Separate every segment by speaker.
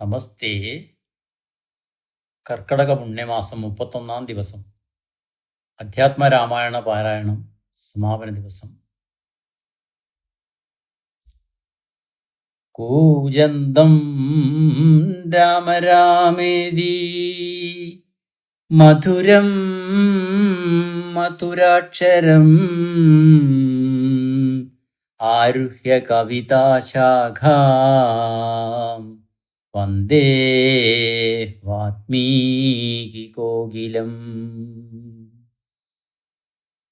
Speaker 1: നമസ്തേ. കർക്കടക പുണ്യമാസം 31 ദിവസം, അധ്യാത്മരാമായണ പാരായണം സമാപന ദിവസം. കൂജന്തം രാമ രാമേതി മധുരം മധുരാക്ഷരം ആരുഹ്യ കവിതാശാഖാം വന്ദേ വാത്മീകി കോകിലം.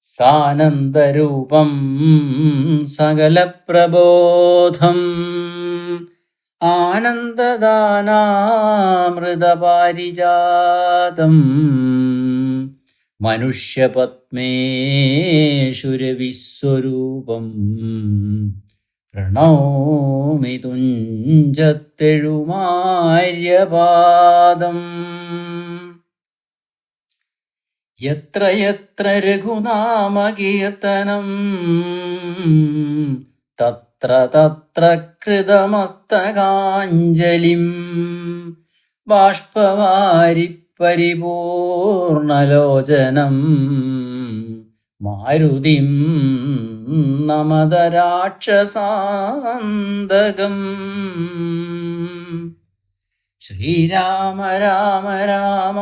Speaker 1: സാനന്ദരൂപം സകലപ്രബോധം ആനന്ദദാനാമൃതപാരിജാതം മനുഷ്യപത്മേഷുരവിസ്വരൂപം പ്രണൗമി തുഞ്ചത്തെഴുമാര്യപാദം. യത്ര യത്ര രഘുനാമകീർത്തനം തത്ര തത്ര കൃതമസ്തകാഞ്ജലിം ബാഷ്പവാരി പരിപൂർണലോചനം മാരുതിം നമത രാക്ഷസാന്തകം. ശ്രീരാമ രാമ രാമ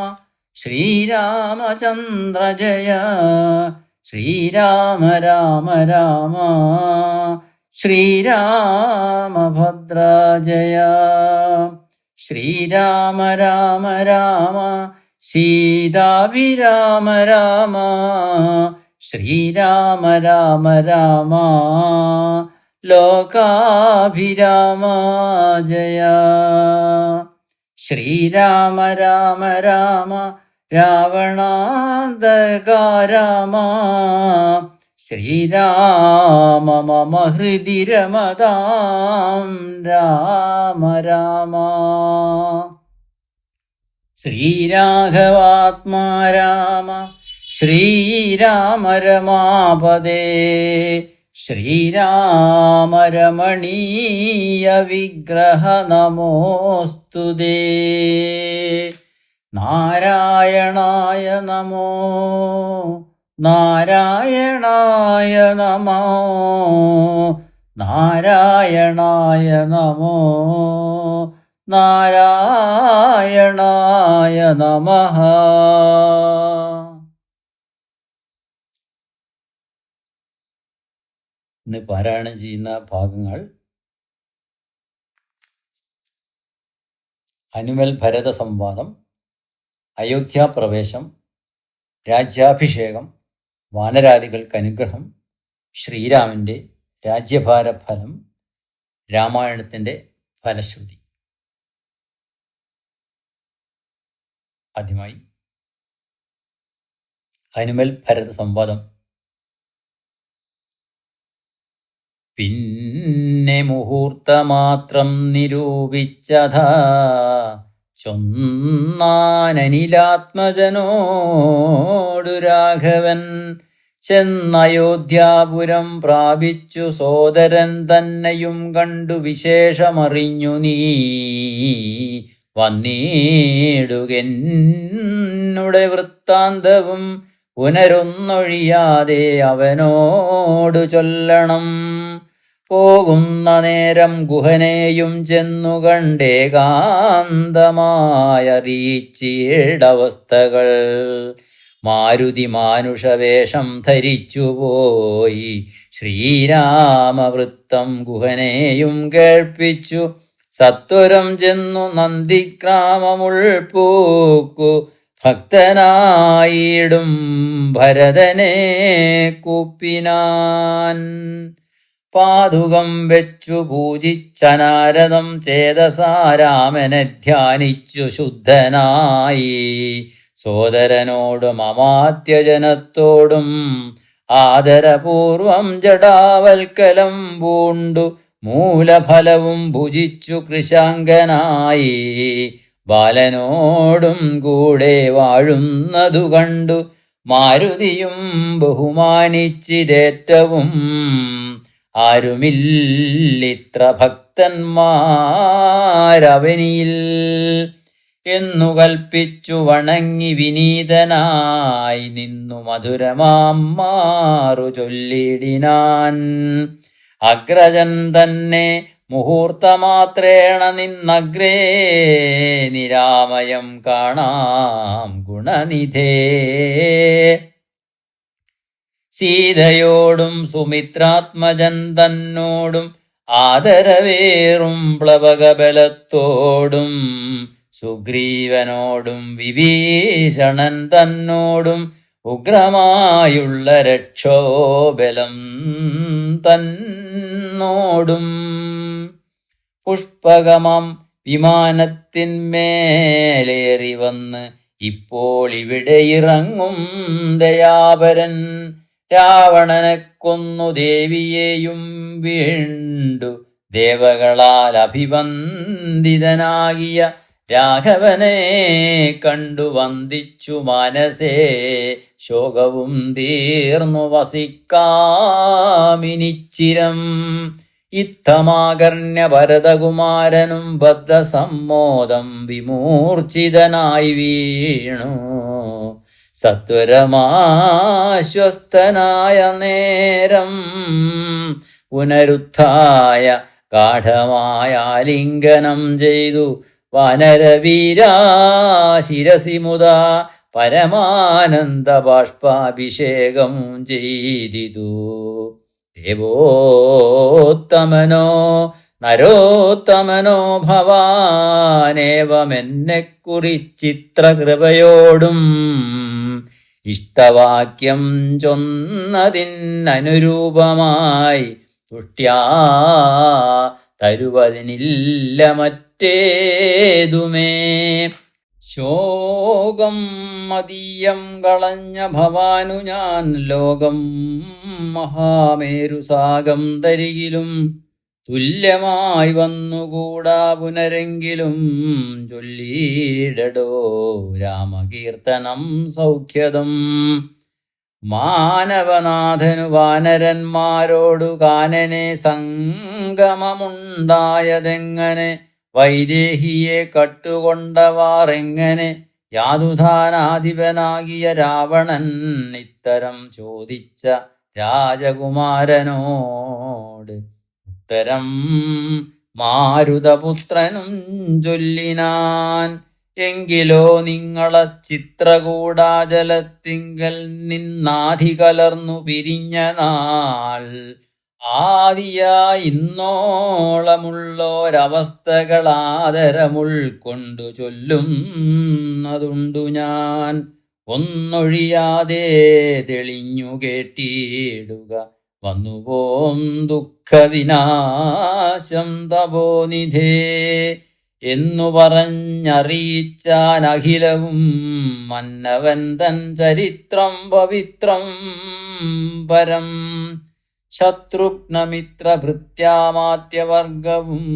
Speaker 1: ശ്രീരാമചന്ദ്ര ജയ, ശ്രീരാമ രാമ രാമ ശ്രീരാമഭദ്ര ജയ, ശ്രീരാമ രാമ രാമ സീതാഭിരാമ രാമ, ശ്രീരാമ രാമ രാമ ലോകാഭിരാമ ജയ, ശ്രീരാമ രാമ രാമ രാവണാന്തക രാമ, ശ്രീരാമ മമ ഹൃദി രമതാം രാമ രാമ, ശ്രീരാഘവാത്മാ രാമ ശ്രീരാമ രമാപദേ, ശ്രീരാമ രമണീയ വിഗ്രഹ നമോസ്തുതേ. നാരായണായ നമോ നാരായണായ നമോ നാരായണായ നമോ നാരായണായ നമഃ. ഇന്ന് പാരായണം ചെയ്യുന്ന ഭാഗങ്ങൾ ഹനുമൽ ഭരത സംവാദം, അയോധ്യാപ്രവേശം, രാജ്യാഭിഷേകം, വാനരാദികൾക്ക് അനുഗ്രഹം, ശ്രീരാമൻ്റെ രാജ്യഭാര ഫലം, രാമായണത്തിൻ്റെ ഫലശ്രുതി. ആദ്യമായി ഹനുമൽ ഭരത സംവാദം. പിന്നെ മുഹൂർത്തമാത്രം നിരൂപിച്ചഥ ചൊന്നാനനിലാത്മജനോടു രാഘവൻ ചെന്നയോധ്യാപുരം പ്രാപിച്ചു സോദരൻ തന്നെയും കണ്ടു വിശേഷമറിഞ്ഞു നീ വന്നിടുകെന്നുടെ വൃത്താന്തവും പുനരൊന്നൊഴിയാതെ അവനോടു ചൊല്ലണം. പോകുന്ന നേരം ഗുഹനെയും ചെന്നു കണ്ടേകാന്തമായറിയിച്ചിടവസ്ഥകൾ. മാരുതി മാനുഷവേഷം ധരിച്ചുപോയി ശ്രീരാമവൃത്തം ഗുഹനെയും കേൾപ്പിച്ചു. സത്വരം ചെന്നു നന്ദിഗ്രാമമുൾപ്പൂക്കു ഭക്തനായിടും ഭരതനെ കൂപ്പിനാൻ. പാതുകം വെച്ചു പൂജിച്ചനാരദം ചേതസാരാമനെ ധ്യാനിച്ചു ശുദ്ധനായി. സോദരനോടും അമാത്യജനത്തോടും ആദരപൂർവം ജടാവൽക്കലം പൂണ്ടു മൂലഫലവും ഭുജിച്ചു കൃശാങ്കനായി. ബാലനോടും കൂടെ വാഴുന്നതു കണ്ടു മാരുതിയും ബഹുമാനിച്ചിതേറ്റവും ആരുമില്ലിത്ര ഭക്തന്മാരവനിയിൽ എന്നു കൽപ്പിച്ചു വണങ്ങി വിനീതനായി നിന്നു മധുരമാം മാറു ചൊല്ലിടിനാൻ. അഗ്രജൻ തന്നെ മുഹൂർത്തമാത്രേണ നിന്നഗ്രേ നിരാമയം കാണാം ഗുണനിധേ. സീതയോടും സുമിത്രാത്മജൻ തന്നോടും ആദരവേറും പ്ലവകബലത്തോടും സുഗ്രീവനോടും വിഭീഷണൻ തന്നോടും ഉഗ്രമായുള്ള രക്ഷോബലം തന്നോടും പുഷ്പകമം വിമാനത്തിന്മേലേറി വന്ന് ഇപ്പോൾ ഇവിടെ ഇറങ്ങും ദയാപരൻ. രാവണനെ കൊന്നു ദേവിയെയും വീണ്ടു ദേവകളാൽ അഭിവന്ദിതനാകിയ രാഘവനെ കണ്ടു വന്ദിച്ചു മനസേ ശോകവും തീർന്നു വസിക്കാമിനിച്ചിരം. ഇത്തമാകർണ്യ ഭരതകുമാരനും ബദ്ധസമ്മോദം വിമൂർച്ഛിതനായി വീണു. സത്വരമാശ്വസ്തനായ നേരം പുനരുത്ഥായ ഗാഠമായ ആലിംഗനം ചെയ്തു വാനരവീരാ ശിരസി മുതാ പരമാനന്ദ ബാഷ്പാഭിഷേകം ചെയ്തിതു. ദേവോത്തമനോ നരോത്തമനോ ഭവാനേവമെന്നെക്കുറിച്ചിത്രകൃപയോടും ഇഷ്ടവാക്യം ചൊന്നതിനനുരൂപമായി തുഷ്ട്യാ തരുവതിനില്ല മറ്റേതുമേ. ശോകം മതീയം കളഞ്ഞ ഭവാനു ഞാൻ ലോകം മഹാമേരുസാഗം തരികിലും തുല്യമായി വന്നുകൂടാ പുനരെങ്കിലും ചൊല്ലിയിടടോ രാമകീർത്തനം സൗഖ്യദം. മാനവനാഥനു വാനരന്മാരോടു കാനനെ സംഗമമുണ്ടായതെങ്ങനെ, വൈദേഹിയെ കട്ടുകൊണ്ടവാറെങ്ങനെ, യാതുധാനാധിപനാകിയ രാവണൻ ഇത്തരം ചോദിച്ച രാജകുമാരനോട് ഉത്തരം മാരുതപുത്രനും ചൊല്ലിനാൻ. എങ്കിലോ നിങ്ങള ചിത്രകൂടാചലത്തിങ്കൽ നിന്നാധി കലർന്നു പിരിഞ്ഞ നാൾ ആദിയായി ഇന്നോളമുള്ളോരവസ്ഥകളാദരമുൾക്കൊണ്ടു ചൊല്ലുന്നതുണ്ടു ഞാൻ. ഒന്നൊഴിയാതെ തെളിഞ്ഞു കേട്ടിടുക വന്നുപോം ദുഃഖവിനാശം തപോനിധേ എന്നു പറഞ്ഞറിയിച്ചാൻ അഖിലവും മന്നവൻ തൻ ചരിത്രം പവിത്രം പരം. ശത്രുഘ്നമിത്ര ഭൃത്യാമാത്യവർഗവും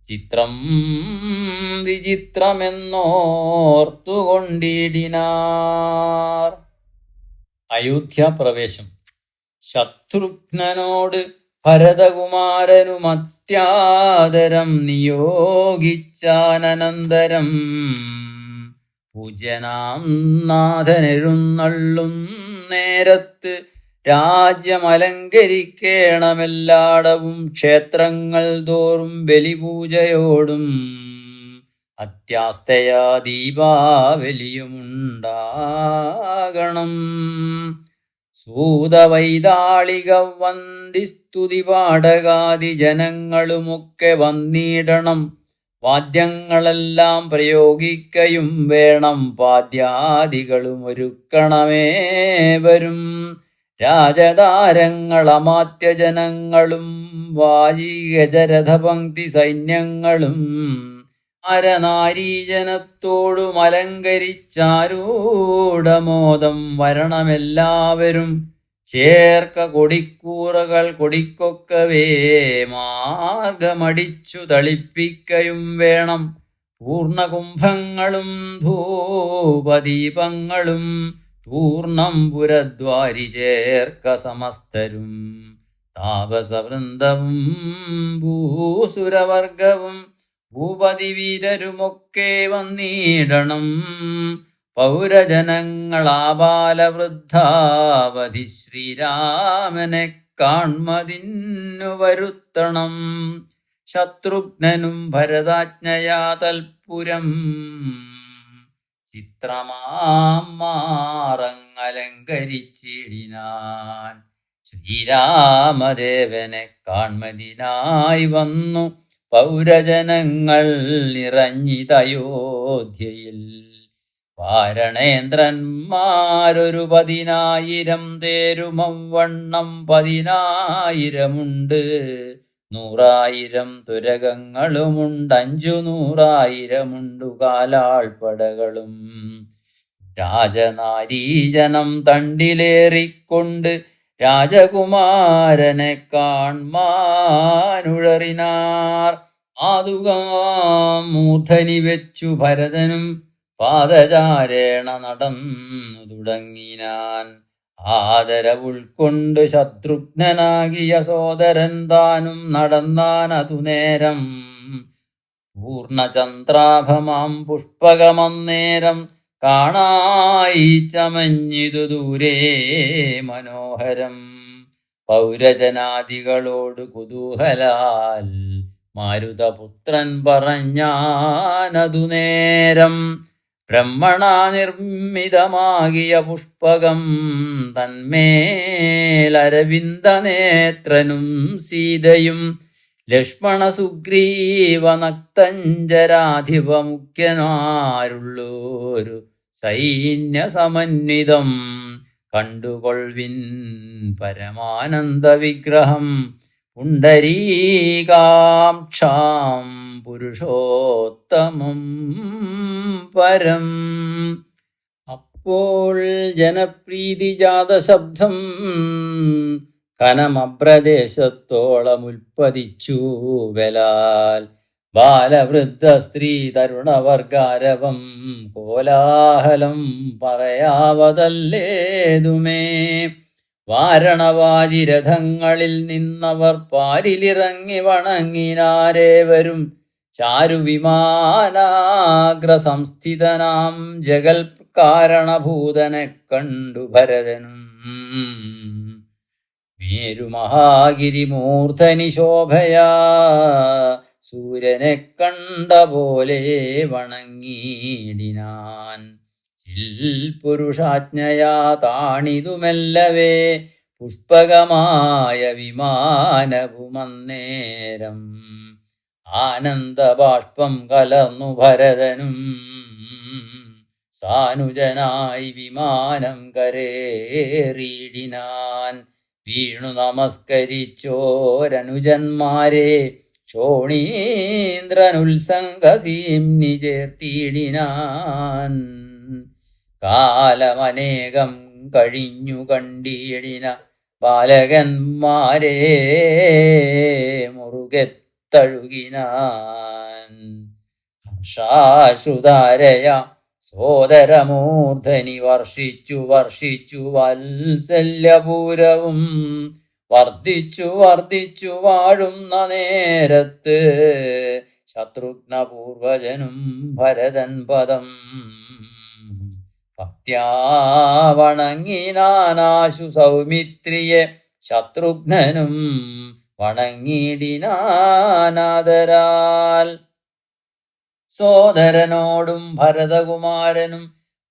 Speaker 1: ചിത്രം വിചിത്രമെന്നോർത്തുകൊണ്ടിടിനാർ. അയോധ്യാപ്രവേശം. ശത്രുഘ്നനോട് ഭരതകുമാരനുമത്യാദരം നിയോഗിച്ചാനന്തരം പൂജ്യനാം നാഥനെഴുന്നള്ളും നേരത്ത് രാജ്യമലങ്കരിക്കേണമെല്ലാടവും ക്ഷേത്രങ്ങൾ തോറും ബലിപൂജയോടും അത്യാസ്തയാ ദീപാവലിയുമുണ്ടാകണം. സൂതവൈതാളിക വന്ദിസ്തുതി പാഠകാദി ജനങ്ങളുമൊക്കെ വന്നിടണം. വാദ്യങ്ങളെല്ലാം പ്രയോഗിക്കയും വേണം. പാദ്യാദികളും ഒരുക്കണമേവരും. രാജതാരങ്ങളമാത്യജനങ്ങളും വാജികജരഥപംക്തി സൈന്യങ്ങളും അരനാരീജനത്തോടും അലങ്കരിച്ചാരൂഢമോദം വരണമെല്ലാവരും. ചേർക്ക കൊടിക്കൂറകൾ കൊടിക്കൊക്കവേ മാർഗമടിച്ചു തളിപ്പിക്കയും വേണം. പൂർണ്ണകുംഭങ്ങളും ധൂപദീപങ്ങളും പൂർണ്ണം പുരദ്വാരി ചേർക്ക സമസ്തരും. താപസവൃന്ദവും ഭൂസുരവർഗവും ഭൂപതി വീരരുമൊക്കെ വന്നിടണം. പൗരജനങ്ങളാബാലവൃദ്ധാവധി ശ്രീരാമനെ കാൺമതിന്നു വരുത്തണം. ശത്രുഘ്നനും ഭരതാജ്ഞയാ തൽപുരം ചിത്രമാറങ്ങലങ്കരിച്ചിടിനാൻ. ശ്രീരാമദേവനെ കാൺമതിനായി വന്നു പൗരജനങ്ങൾ നിറഞ്ഞിതയോധ്യയിൽ. വാരണേന്ദ്രന്മാരൊരു 10,000 തേരുമവണ്ണം 10,000 100,000 തുരകങ്ങളുമുണ്ട് 500,000 കാലാൾപ്പടകളും. രാജനാരീജനം തണ്ടിലേറിക്കൊണ്ട് രാജകുമാരനെ കാൺമാനുഴറിനാർ. മൂർധനി വെച്ചു ഭരതനും പാദചാരേണ നടന്നു തുടങ്ങിനാൻ. ആദരവുൾക്കൊണ്ട് ശത്രുഘ്നനാകിയ സോദരൻ താനും നടന്നാനതു നേരം. പൂർണ്ണചന്ദ്രാഭമാം പുഷ്പകമന്നേരം കാണായി ചമഞ്ഞിതു ദൂരേ മനോഹരം. പൗരജനാദികളോട് കുതൂഹലാൽ മാരുതപുത്രൻ പറഞ്ഞാനതു നേരം. ബ്രഹ്മണാ നിർമ്മിതമാകിയ പുഷ്പകം തന്മേലരവിന്ദനേത്രനും സീതയും ലക്ഷ്മണ സുഗ്രീവ നക്തഞ്ചരാധിപ മുഖ്യന്മാരുള്ളോരു സൈന്യസമന്വിതം കണ്ടുകൊൾവിൻ പരമാനന്ദ വിഗ്രഹം പുണ്ടരീകാക്ഷാം പുരുഷോത്തമം പരം. അപ്പോൾ ജനപ്രീതിജാത ശബ്ദം കനമപ്രദേശത്തോളമുൽപ്പതിച്ചു ബലാൽ. ബാലവൃദ്ധ സ്ത്രീ തരുണവർഗാരവം കോലാഹലം പറയാവതല്ലേതുമേ. വാരണവാജിരഥങ്ങളിൽ നിന്നവർ പാരിലിറങ്ങി വണങ്ങിനാരേവരും. ചാരുവിമാനാഗ്രസംസ്ഥിതനാം ജഗൽ കാരണഭൂതനെ കണ്ടു ഭരതനും. മേരുമഹാഗിരിമൂർധനി ശോഭയാ സൂര്യനെ കണ്ട പോലെ വണങ്ങിയിടിനാൻ. ചിൽപുരുഷാജ്ഞയാ താണിതുമെല്ലവേ പുഷ്പകമായ വിമാനവുമന്നേരം. ആനന്ദബാഷ്പം കലർന്നു ഭരതനും സാനുജനായി വിമാനം കരേറിയിടിനാൻ. വീണു നമസ്കരിച്ചോരനുജന്മാരെ ശോണീന്ദ്രനുത്സംഗസീംനി ചേർത്തിയിടിനാൻ. കാലമനേകം കഴിഞ്ഞു കണ്ടിടിന ബാലകന്മാരെ മുറുകെ തഴുകിനാൻ. ഹർഷാശ്രുതാരയ സോദരമൂർധനി വർഷിച്ചു വർഷിച്ചു വാത്സല്യപൂരവും വർദ്ധിച്ചു വർദ്ധിച്ചു വാഴുന്ന നേരത്ത്. ശത്രുഘ്നപൂർവജനും ഭരതൻ പദം ഭക്ത്യാ വണങ്ങിനാനാശു സൗമിത്രിയെ. ശത്രുഘ്നനും വണങ്ങിടിനാനാദരാൽ. സോദരനോടും ഭരതകുമാരനും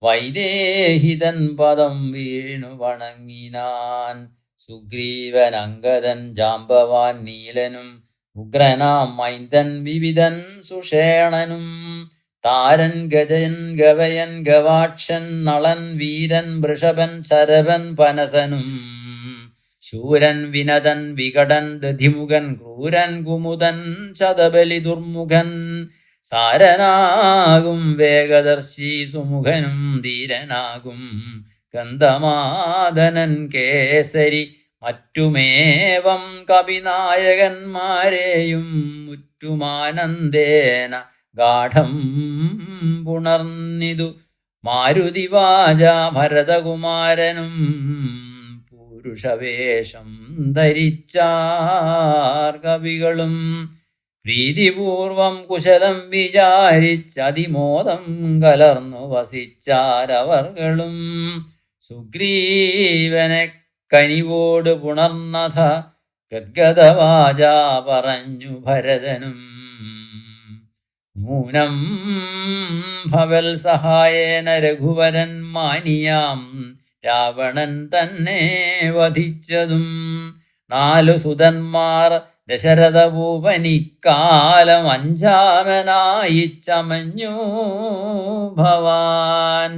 Speaker 1: വൈദേഹിതൻ പദം വീണു വണങ്ങിനാൻ. സുഗ്രീവൻ അംഗദൻ ജാമ്പവാൻ നീലനും ഉഗ്രനാം മൈന്ദൻ വിവിധൻ സുഷേണനും. താരൻ ഗജൻ ഗവയൻ ഗവാക്ഷൻ നളൻ വീരൻ വൃഷഭൻ ശരഭൻ പനസനും. ശൂരൻ വിനതൻ വികടൻ ദധിമുഖൻ ക്രൂരൻ കുമുദൻ ശതബലി ദുർമുഖൻ. സാരനാകും വേഗദർശി സുമുഖനും ധീരനാകും ഗന്ധമാദനൻ കേസരി. മറ്റുമേവം കവിനായകന്മാരെയും മുറ്റുമാനന്ദേന ഗാഠം പുണർന്നിതു മാരുതിവാച ഭരതകുമാരനും. പുരുഷവേഷം ധരിച്ചാർ കവികളും. പ്രീതിപൂർവം കുശലം വിചാരിച്ചതിമോദം കലർന്നു വസിച്ചാരവർകളും. സുഗ്രീവനെ കനിവോട് പുണർന്നഥ ഗദ്ഗദവാച പറഞ്ഞു ഭരതനും. നൂനം ഭവൽ സഹായേന രഘുവരൻ മാനിയാം രാവണൻ തന്നെ വധിച്ചതും. 4 സുതന്മാർ ദശരഥഭൂപനിക്കാലം 5-മനായി ചമഞ്ഞു ഭവാൻ.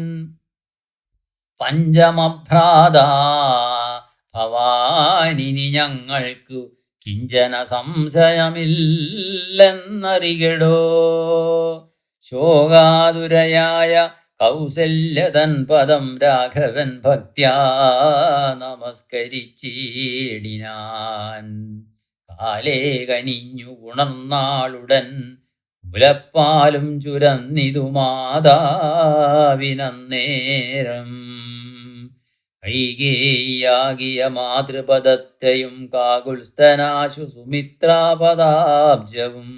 Speaker 1: പഞ്ചമഭ്രാതാ ഭവാനിനി ഞങ്ങൾക്കു കിഞ്ചന സംശയമില്ലെന്നറികടോ. ശോകാതുരയായ കൗസല്യതൻ പദം രാഘവൻ ഭക്ത്യാ നമസ്കരിച്ചിടിനാൻ. കാലേ കനിഞ്ഞു ഉണർന്നാളുടൻ മുലപ്പാലും ചുരന്നിതു മാതാവിനന്നേരം. കൈകേയിയാകിയ മാതൃപദത്തെയും കാകുൽസ്ഥനാശു സുമിത്രാപദാബ്ജവും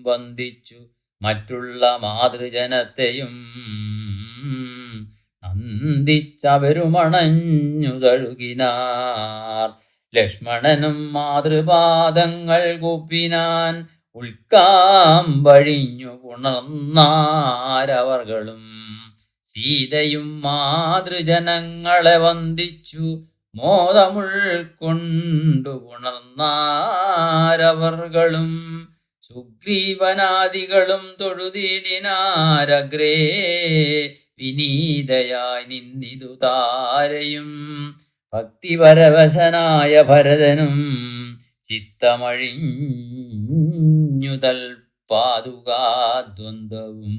Speaker 1: വന്ദിച്ചു മറ്റുള്ള മാതൃജനത്തെയും. നന്ദിച്ചവരുമണഞ്ഞു തഴുകിനാർ. ലക്ഷ്മണനും മാതൃപാദങ്ങൾ കൂപ്പിനാൻ. ഉൾക്കാമ്പഴിഞ്ഞു പുണർന്നാരവർകളും. സീതയും മാതൃജനങ്ങളെ വന്ദിച്ചു മോദമുൾക്കൊണ്ടു പുണർന്നാരവർകളും. സുഗ്രീവനാദികളും തൊഴുതിടിനാരഗ്രേ വിനീതയായി നിന്നിതു താരയും. ഭക്തിപരവശനായ ഭരതനും ചിത്തമഴിഞ്ഞുതൽ പാതുകാദ്വന്ദ്വവും.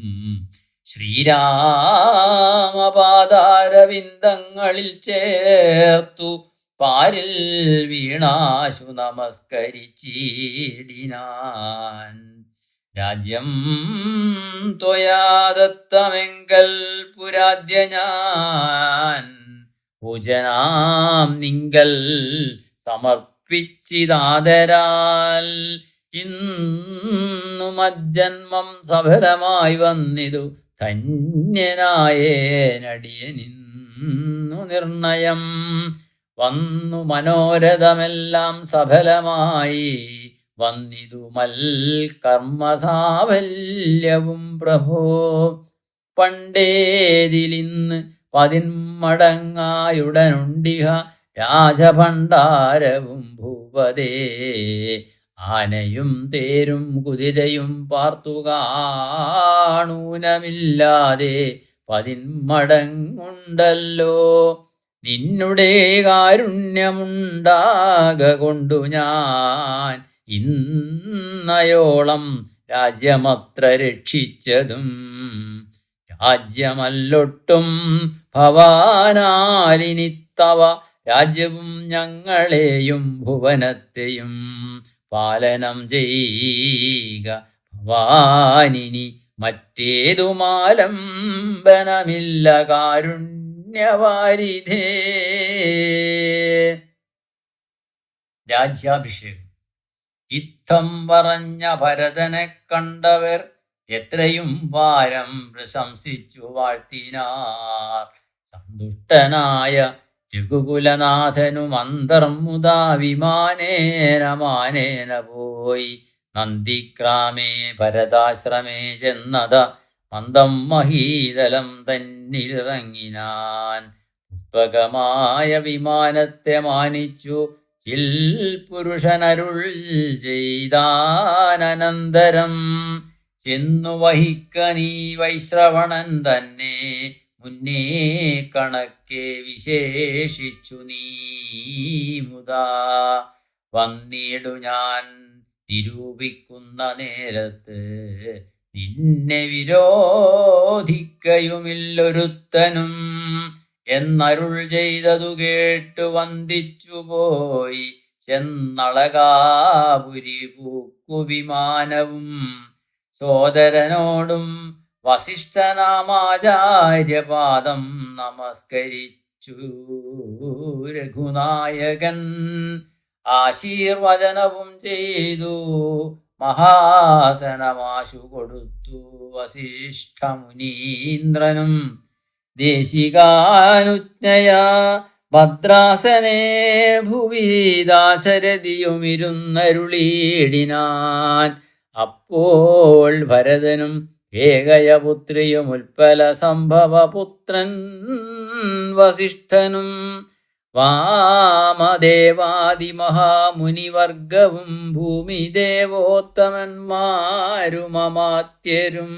Speaker 1: ശ്രീരാമപാദാരവിന്ദങ്ങളിൽ ചേർത്തു പാരിൽ വീണാശു നമസ്കരിച്ചിടിനാൻ. രാജ്യം ത്വയാദത്തമെങ്കൽ പുരാദ്യ ഞാൻ പൂജനാം നിങ്കൽ സമർപ്പിച്ചിതാദരാൽ. ഇന്നു മജ്ജന്മം സഫലമായി വന്നിതു ധന്യനായേനടിയനിന്നു നിർണയം. വന്നു മനോരഥമെല്ലാം സഫലമായി വന്നിതു മൽകർമ്മസാഫല്യവും പ്രഭോ. പണ്ടേതിലിന്ന് 10 മടങ്ങായുടനുണ്ടിഹ രാജഭണ്ഡാരവും ഭൂപതേ. ആനയും തേരും കുതിരയും പാർത്തു കാണൂനമില്ലാതെ 10 മടങ്ങുണ്ടല്ലോ. നിന്നുടെ കാരുണ്യമുണ്ടാക കൊണ്ടു ഞാൻ ഇന്നയോളം രാജ്യമത്ര രക്ഷിച്ചതും. രാജ്യമല്ലൊട്ടും ഭവാനാലിനിത്തവ രാജ്യവും ഞങ്ങളെയും ഭുവനത്തെയും പാലനം ചെയ്യുക ഭവാനിനി. മറ്റേതുമാലംബനമില്ല കാരുണ്യവാരിധേ. രാജ്യാഭിഷേകം. ഇത്തം പറഞ്ഞ ഭരതനെ കണ്ടവർ എത്രയും വാരം പ്രശംസിച്ചു വാഴ്ത്തിനാർ. സന്തുഷ്ടനായ രഘുകുലനാഥനും അന്തർമുദാ വിമാനേന മാനേന പോയി നന്ദിക്രാമേ ഭരതാശ്രമേ ചെന്നത മന്ദം മഹീതലം തന്നിലിറങ്ങിനാൻ. പുഷ്പകമായ വിമാനത്തെ മാനിച്ചു ചിൽ പുരുഷനരുൾ ചെയ്താനന്തരം. ചെന്നു വഹിക്ക നീ വൈശ്രവണൻ തന്നെ മുന്നേ കണക്കെ വിശേഷിച്ചു നീ മുതാ. വന്നിടു ഞാൻ നിരൂപിക്കുന്ന നേരത്ത് നിന്നെ വിരോധിക്കയുമില്ലൊരുത്തനും എന്നരുൾ ചെയ്തതു കേട്ടു വന്ദിച്ചുപോയി ചെന്നളകാപുരി പൂക്കുവിമാനവും. സോദരനോടും വസിഷ്ഠനാമാചാര്യപാദം നമസ്കരിച്ചു വസിച്ചു രഘുനായകൻ. ആശീർവചനവും ചെയ്തു മഹാസനമാശു കൊടുത്തു വസിഷ്ഠമുനീന്ദ്രനും. ദേശികാനുജ്ഞയാ ഭദ്രാസനേ ഭുവി ദാശരഥിയുമിരുന്നരുളീടിനാൻ. അപ്പോൾ ഭരതനും ഏകയപുത്രിയും ഉൽപ്പല സംഭവപുത്രൻ വസിഷ്ഠനും വാമദേവാദിമഹാമുനിവർഗവും ഭൂമിദേവോത്തമന്മാരും അമാത്യരും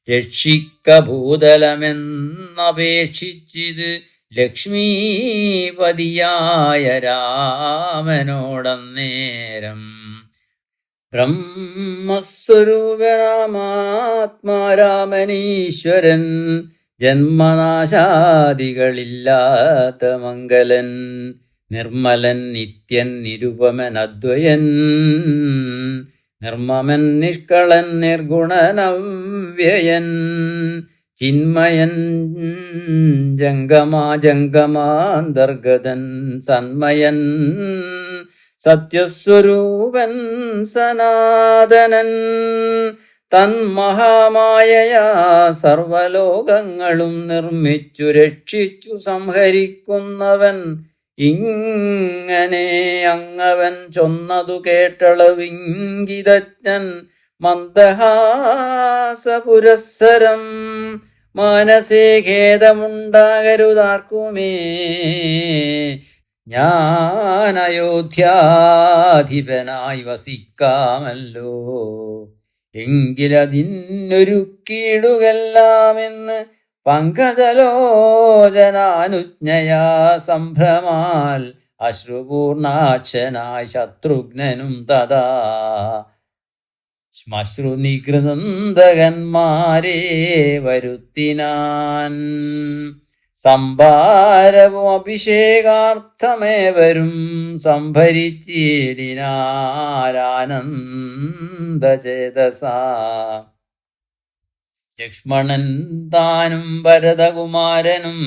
Speaker 1: രക്ഷിക്ക ഭൂതലമെന്നപേക്ഷിച്ചിത് ലക്ഷ്മീപതിയായ രാമനോടന്നേരം. ബ്രഹ്മസ്വരൂപനാമാത്മാരാമനീശ്വരൻ ജന്മനാശാദികളില്ലാത്ത മംഗലൻ നിർമ്മലൻ നിത്യൻ നിരുപമൻ അദ്വയൻ നിർമ്മമൻ നിഷ്കളൻ നിർഗുണനവ്യയൻ ചിന്മയൻ ജംഗമാന്തർഗതൻ സന്മയൻ സത്യസ്വരൂപൻ സനാതനൻ തന്മഹാമായയാ സർവലോകങ്ങളും നിർമ്മിച്ചു രക്ഷിച്ചു സംഹരിക്കുന്നവൻ. ഇങ്ങനെ അങ്ങവൻ ചൊന്നതു കേട്ടളവിംഗിതജ്ഞൻ മന്ദഹാസപുരസ്സരം. മനസേ ഖേദമുണ്ടാകരുതാർക്കുമേ, ഞാൻ അയോധ്യാധിപനായി വസിക്കാമല്ലോ. എങ്കിലതിനൊരുക്കിയിടുകെല്ലാമെന്ന് പങ്കജലോചനാനുജ്ഞയാ സംഭ്രമാൽ അശ്രുപൂർണാക്ഷനായ ശത്രുഘ്നനും തഥാ ശ്മശ്രുനികൃനന്ദകന്മാരെ വരുത്തിനാൻ. സംഭാരവും അഭിഷേകാർത്ഥമേവരും സംഭരിച്ചിടിനാരാനന്ദചേതസാ. ലക്ഷ്മണൻ താനും ഭരതകുമാരനും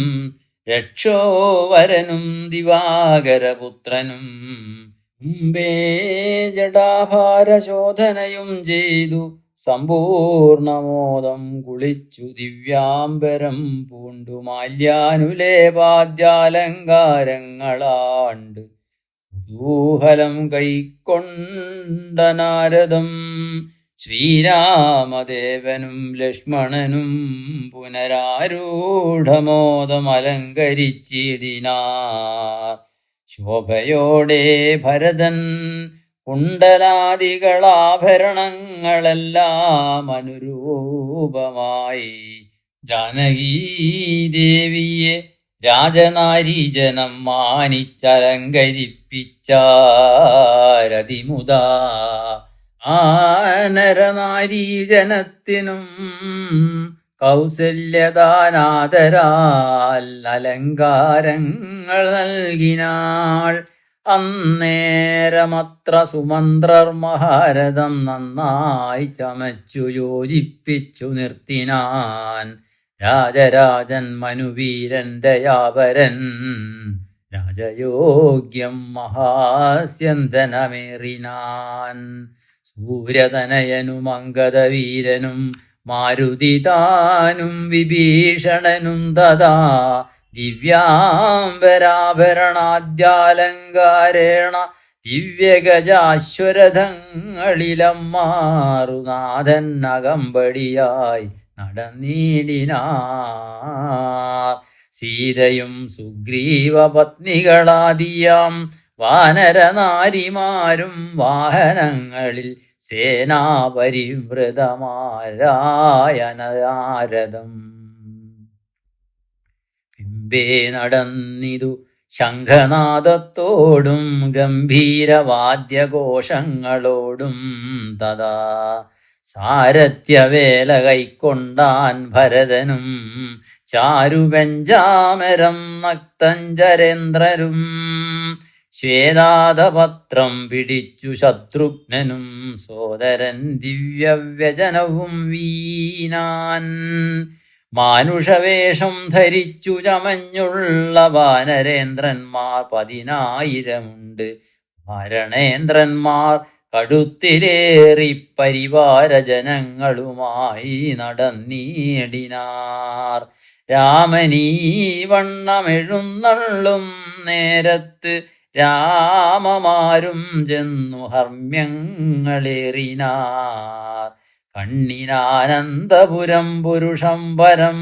Speaker 1: രക്ഷോവരനും ദിവാകരപുത്രനും മുമ്പേ ജടാഭാരശോധനയും ചെയ്തു സമ്പൂർണമോദം കുളിച്ചു ദിവ്യാംബരം പൂണ്ടു മാല്യാനുലേപാദ്യാലങ്കാരങ്ങളാണ്ട് കുതൂഹലം കൈക്കൊണ്ട നാരദം. ശ്രീരാമദേവനും ലക്ഷ്മണനും പുനരാരൂഢമോദമലങ്കരിച്ചിടിനാർ. ശോഭയോടെ ഭരതൻ കുണ്ടലാദികളാഭരണങ്ങളെല്ലാം അനുരൂപമായി ജാനകീദേവിയെ രാജനാരീജനം മാനിച്ചലങ്കരിപ്പിച്ചാരതിമുദാ. ആനരനാരീജനത്തിനും കൗസല്യദാനാദരാൽ അലങ്കാരങ്ങൾ നൽകിനാൾ. അന്നേരമത്ര സുമന്ത്രർ മഹാരഥം നന്നായി ചമച്ചു യോജിപ്പിച്ചു നിർത്തിനാൻ. രാജരാജൻ മനുവീരൻ ദയാപരൻ രാജയോഗ്യം മഹാസ്യന്തനമേറിനാൻ. സൂര്യതനയനും അംഗദവീരനും മാരുതിതാനും വിഭീഷണനും തഥാ ദിവ്യാംബരാഭരണാദ്യാലങ്കാരേണ ദിവ്യഗജാശ്വരഥങ്ങളിലമ്മാറുനാഥൻ അകമ്പടിയായി നടന്നിടിനാർ. സീതയും സുഗ്രീവ പത്നികളാദിയാം വാനരനാരിമാരും വാഹനങ്ങളിൽ സേനാപരിവൃതമാരായനാരദം. പിമ്പേ നടന്നിതു ശംഖനാദത്തോടും ഗംഭീരവാദ്യഘോഷങ്ങളോടും തഥാ. സാരഥ്യവേല കൈക്കൊണ്ടാൻ ഭരതനും ചാരുപഞ്ചാമരം നക്തഞ്ചരേന്ദ്രരും. ശ്വേതാതപത്രം പിടിച്ചു ശത്രുഘ്നനും സോദരൻ ദിവ്യവ്യജനവും വീനാൻ. മാനുഷവേഷം ധരിച്ചു ചമഞ്ഞുള്ള വാനരേന്ദ്രന്മാർ 10,000 ഭരണേന്ദ്രന്മാർ കഴുത്തിലേറി പരിവാരജനങ്ങളുമായി നടന്നീടിനാർ. രാമനീ വണ്ണമെഴുന്നള്ളും നേരത്ത് രാമമാരും ചെന്നു ഹർമ്മ്യങ്ങളേറിനാർ. കണ്ണിനാനന്ദപുരം പുരുഷം പരം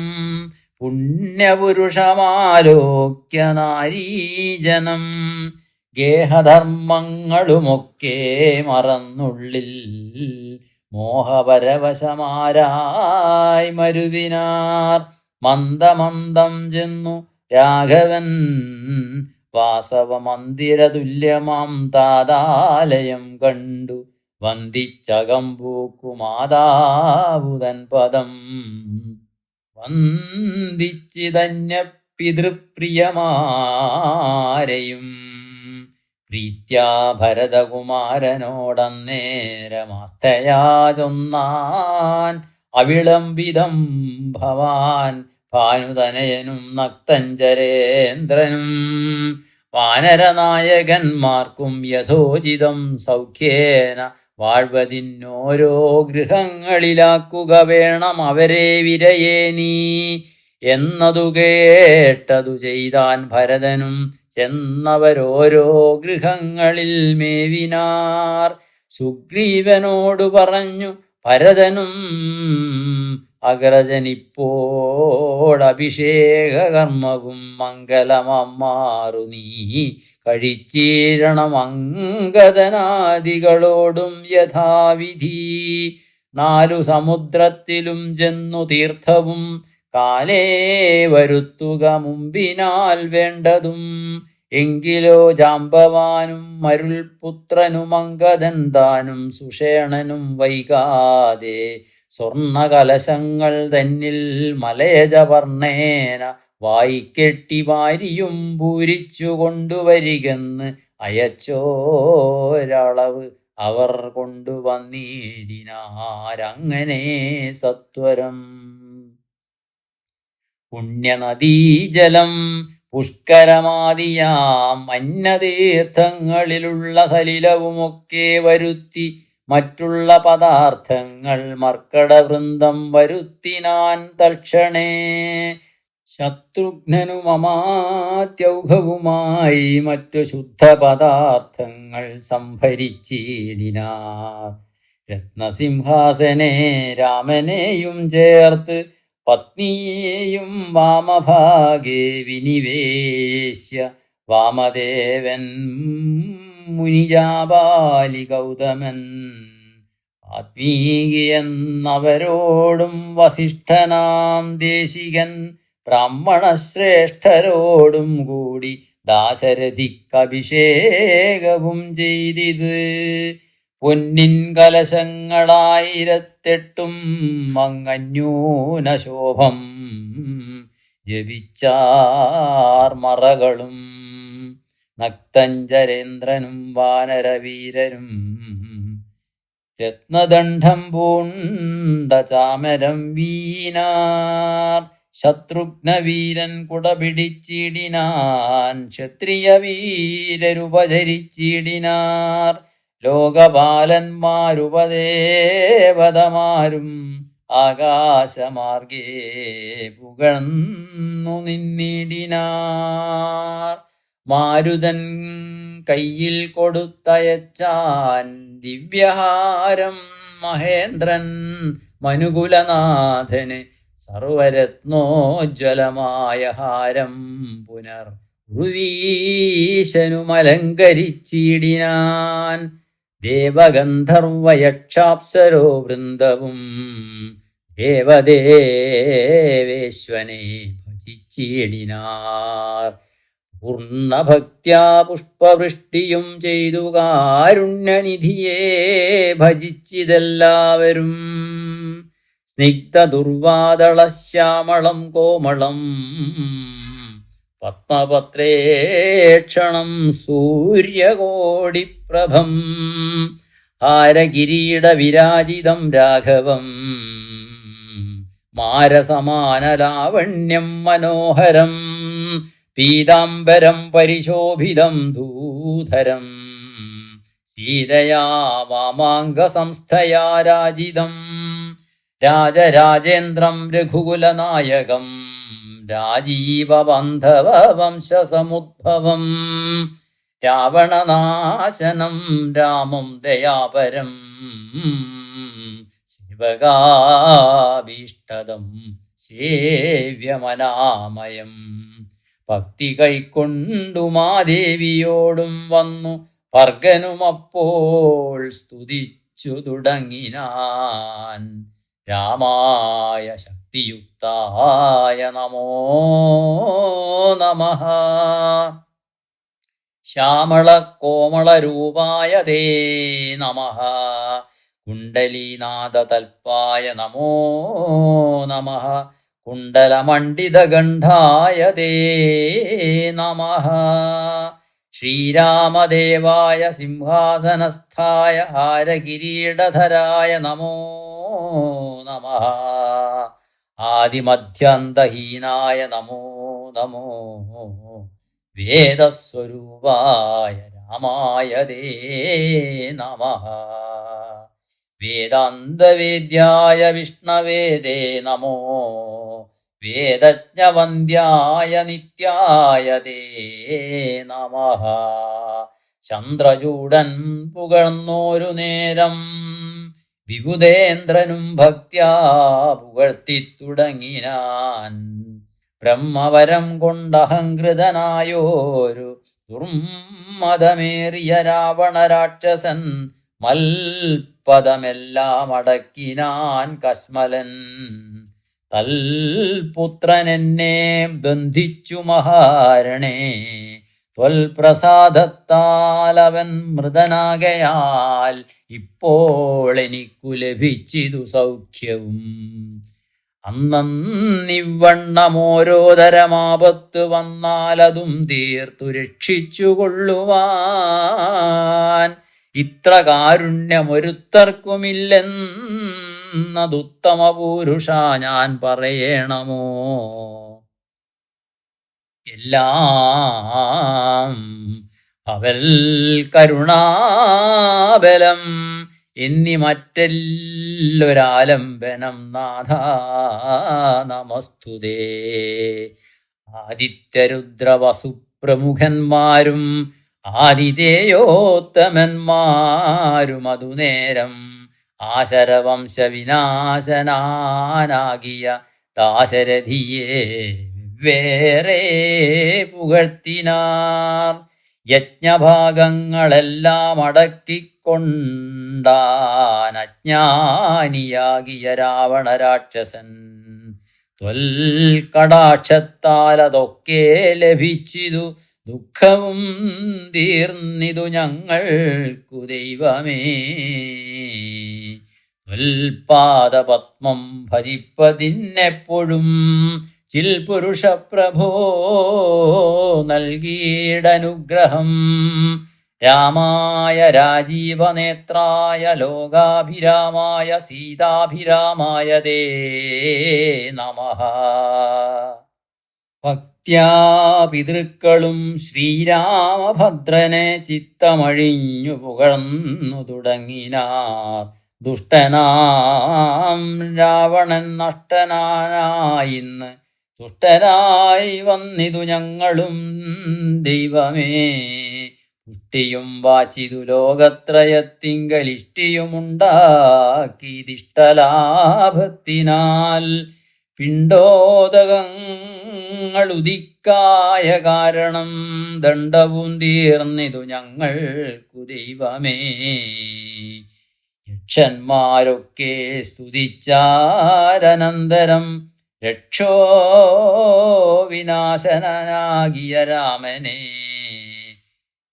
Speaker 1: പുണ്യപുരുഷമാലോക്യ നാരീജനം. ഗേഹധർമ്മങ്ങളുമൊക്കെ മറന്നുള്ളിൽ മോഹപരവശമാരായി മരുവിനാർ. മന്ദമന്ദം ചെന്നു രാഘവൻ വാസവമന്ദിരതുല്യമാം താതാലയം കണ്ടു വന്ദിച്ചകമ്പൂക്കു മാതാവുതൻ പദം. വന്ദിച്ചിതന്യ പിതൃപ്രിയമാരെയും പ്രീത്യാ ഭരതകുമാരനോടന്നേരമാസ്തയാ ചൊന്നാൻ. അവിളംബിതം ഭവാൻ ഭാനുതനയനും നക്തഞ്ചരേന്ദ്രനും വാനരനായകന്മാർക്കും യഥോചിതം സൗഖ്യേന വാഴ്വതിന്നോരോ ഗൃഹങ്ങളിലാക്കുക വേണം അവരെ വിരയേനീ എന്നതു കേട്ടതു ചെയ്താൻ ഭരതനും. ചെന്നവരോരോ ഗൃഹങ്ങളിൽ മേവിനാർ. സുഗ്രീവനോടു പറഞ്ഞു ഭരതനും അഗ്രജനിപ്പോടഭിഷേകകർമ്മവും മംഗലമമ്മാറു നീ കഴിച്ചീരണം അംഗദനാദികളോടും യഥാവിധി. 4 സമുദ്രത്തിലും ചെന്നു തീർത്ഥവും കാലേ വരുത്തുക മുമ്പിനാൽ വേണ്ടതും. എങ്കിലോ ജാമ്പവാനും മരുൾപുത്രനും അംഗദൻ താനും സുഷേണനും വൈകാതെ സ്വർണകലശങ്ങൾ തന്നിൽ മലയജവർണ്ണേന വായിക്കെട്ടി വാരിയും പൂരിച്ചു കൊണ്ടുവരികെന്ന് അയച്ചോരളവ് അവർ കൊണ്ടുവന്നിടിനാരങ്ങനെ സത്വരം. പുണ്യനദീജലം പുഷ്കരമാദിയാം അന്യതീർത്ഥങ്ങളിലുള്ള സലിലവുമൊക്കെ വരുത്തി മറ്റുള്ള പദാർത്ഥങ്ങൾ മർക്കടവൃന്ദം വരുത്തിനാൻ തൽക്ഷണേ. ശത്രുഘ്നനുമമാത്യൗഘവുമായി മറ്റു ശുദ്ധപദാർത്ഥങ്ങൾ സംഭരിച്ചിടിനാർ. രത്നസിംഹാസനെ രാമനെയും ചേർത്ത് പത്നിയെയും വാമഭാഗേ വിനിവേശ്യ വാമദേവൻ മുനിജാബാലി ഗൗതമൻ ആത്മീകിയെന്നവരോടും വസിഷ്ഠനാം ദേശികൻ ബ്രാഹ്മണശ്രേഷ്ഠരോടും കൂടി ദാശരഥിക്കഭിഷേകവും ചെയ്തിത്. പൊന്നിൻ കലശങ്ങളായിരത്തെട്ടും മങ്ങന്യൂനശോഭം ജപിച്ചാർ മറകളും. നക്തഞ്ചരേന്ദ്രനും വാനരവീരരും രത്നദണ്ഡം പൂണ്ട ചാമരം വീനാർ. ശത്രുഘ്നവീരൻ കുടപിടിച്ചിടിനാൻ ക്ഷത്രിയ വീരരുപചരിച്ചിടിനാർ. ലോകപാലന്മാരുപദേവതമാരും ആകാശമാർഗേ പുകഴ്ന്നു നിന്നിടിനാർ. മാരുതൻ കയ്യിൽ കൊടുത്തയച്ചാൻ ദിവ്യഹാരം മഹേന്ദ്രൻ മനുകുലനാഥന് സർവരത്നോജ്വലമായ ഹാരം പുനർ ഉർവീശനുമലങ്കരിച്ചിടിനാൻ. ദേവഗന്ധർവയക്ഷാപ്സരോ വൃന്ദവും ദേവദേവേശ്വനെ ഭജിച്ചിടിനാർ. പൂർണ്ണഭക്ത്യാ പുഷ്പവൃഷ്ടിയും ചെയ്തു കാരുണ്യനിധിയെ ഭജിച്ചിതെല്ലാവരും. സ്നിഗ്ധദുർവാദളശ്യാമളം കോമളം പത്മപത്രേക്ഷണം സൂര്യകോടിപ്രഭം ഹാരകിരീടവിരാജിതം രാഘവം മാരസമാനലാവണ്യം മനോഹരം പീതാംബരം പരിശോഭിതം ധൂധരം സീതയാ വാമാംഗസംസ്ഥയാ രാജിതം രാജരാജേന്ദ്രം രഘുകുലനായകം രാജീവബന്ധവ വംശസമുദ്ഭവം രാവണനാശനം രാമം ദയാപരം ശിവകാഭീഷ്ടദം സേവ്യമനാമയം ഭക്തി കൈക്കൊണ്ടു മാദേവിയോടും വന്നു ഭർഗനുമപ്പോൾ സ്തുതിച്ചു തുടങ്ങിനാൻ രാമായ ശക്തിയുക്തായ നമോ നമഃ ശ്യാമള കോമളരൂപായ തേ നമഃ കുണ്ടലീനാദതൽപായ നമോ നമഃ കുണ്ടലമണ്ഡിതഗണ്ഡായ തേ നമഃ ശ്രീരാമദേവായ സിംഹാസനസ്ഥായ ഹാരകിരീടധരായ നമോ നമഃ ആദിമധ്യാന്തഹീനായ നമോ നമോ വേദസ്വരൂപായ രാമായ തേ നമഃ വേദാന്തവേദ്യായ വിഷ്ണവേ തേ നമോ വേദജ്ഞവന്ദ്യായ നിത്യായ തേ നമഃ ചന്ദ്രചൂടൻ പുകഴ്ന്നോരു നേരം വിബുധേന്ദ്രനും ഭക്ത്യാ പുകഴ്ത്തിത്തുടങ്ങിനാൻ ബ്രഹ്മവരം കൊണ്ടഹങ്കൃതനായോരു ദുർമതമേറിയ രാവണരാക്ഷസൻ മൽപദമെല്ലാം അടക്കിനാൻ കശ്മലൻ തൽപുത്രനെന്നെ ബന്ധിച്ചു മഹാരണേ ത്വൽപ്രസാദത്താൽ അവൻ മൃതനാകയാൽ ഇപ്പോൾ എനിക്കു ലഭിച്ചിതു സൗഖ്യവും അന്നന്നിവണ്ണമോരോതരമാപത്ത് വന്നാലതും തീർത്തു രക്ഷിച്ചുകൊള്ളുവാൻ ഇത്ര കാരുണ്യമൊരുത്തർക്കുമില്ലെന്നതുത്തമ പുരുഷ ഞാൻ പറയണമോ എല്ലാം അവൽ കരുണാബലം എന്നി മറ്റെല്ലൊരാലംബനം നാഥ നമസ്തുതേ ആദിത്യരുദ്രവസുപ്രമുഖന്മാരും ആദിതേയോത്തമന്മാരും അതുനേരം ആശരവംശവിനാശനാനാകിയ ദാശരഥിയെ വേറെ പുകഴ്ത്തിനാർ യജ്ഞഭാഗങ്ങളെല്ലാം അടക്കിക്കൊണ്ടാൻ അജ്ഞാനിയാകിയ രാവണരാക്ഷസൻ ത്വൽകടാക്ഷത്താൽ അതൊക്കെ ലഭിച്ചിതു ദുഃഖവും തീർന്നിതു ഞങ്ങൾക്കു ദൈവമേ ത്വൽപാദപത്മം ഭജിപ്പതിനെപ്പോഴും ചിൽപുരുഷ പ്രഭോ നൽകിയിടനുഗ്രഹം രാമായ രാജീവനേത്രായ ലോകാഭിരാമായ സീതാഭിരാമായ തേ നമഃ ഭക്ത്യാ പിതൃക്കളും ശ്രീരാമഭദ്രനെ ചിത്തമഴിഞ്ഞു പുകഴ്ന്നു തുടങ്ങിനാർ ദുഷ്ടനാം രാവണൻ നഷ്ടനായിന്ന് തുഷ്ടരായി വന്നിതു ഞങ്ങളും ദൈവമേ പുഷ്ടിയും വാച്ചിതു ലോകത്രയത്തിങ്കലിഷ്ടിയുമുണ്ടാക്കിതിഷ്ടലാഭത്തിനാൽ പിണ്ടോദകങ്ങളുദിക്കായ കാരണം ദണ്ഡവും തീർന്നിതു ഞങ്ങൾക്കു ദൈവമേ യക്ഷന്മാരൊക്കെ സ്തുതിച്ചാരനന്തരം രക്ഷോ വിനാശനാകിയ രാമനെ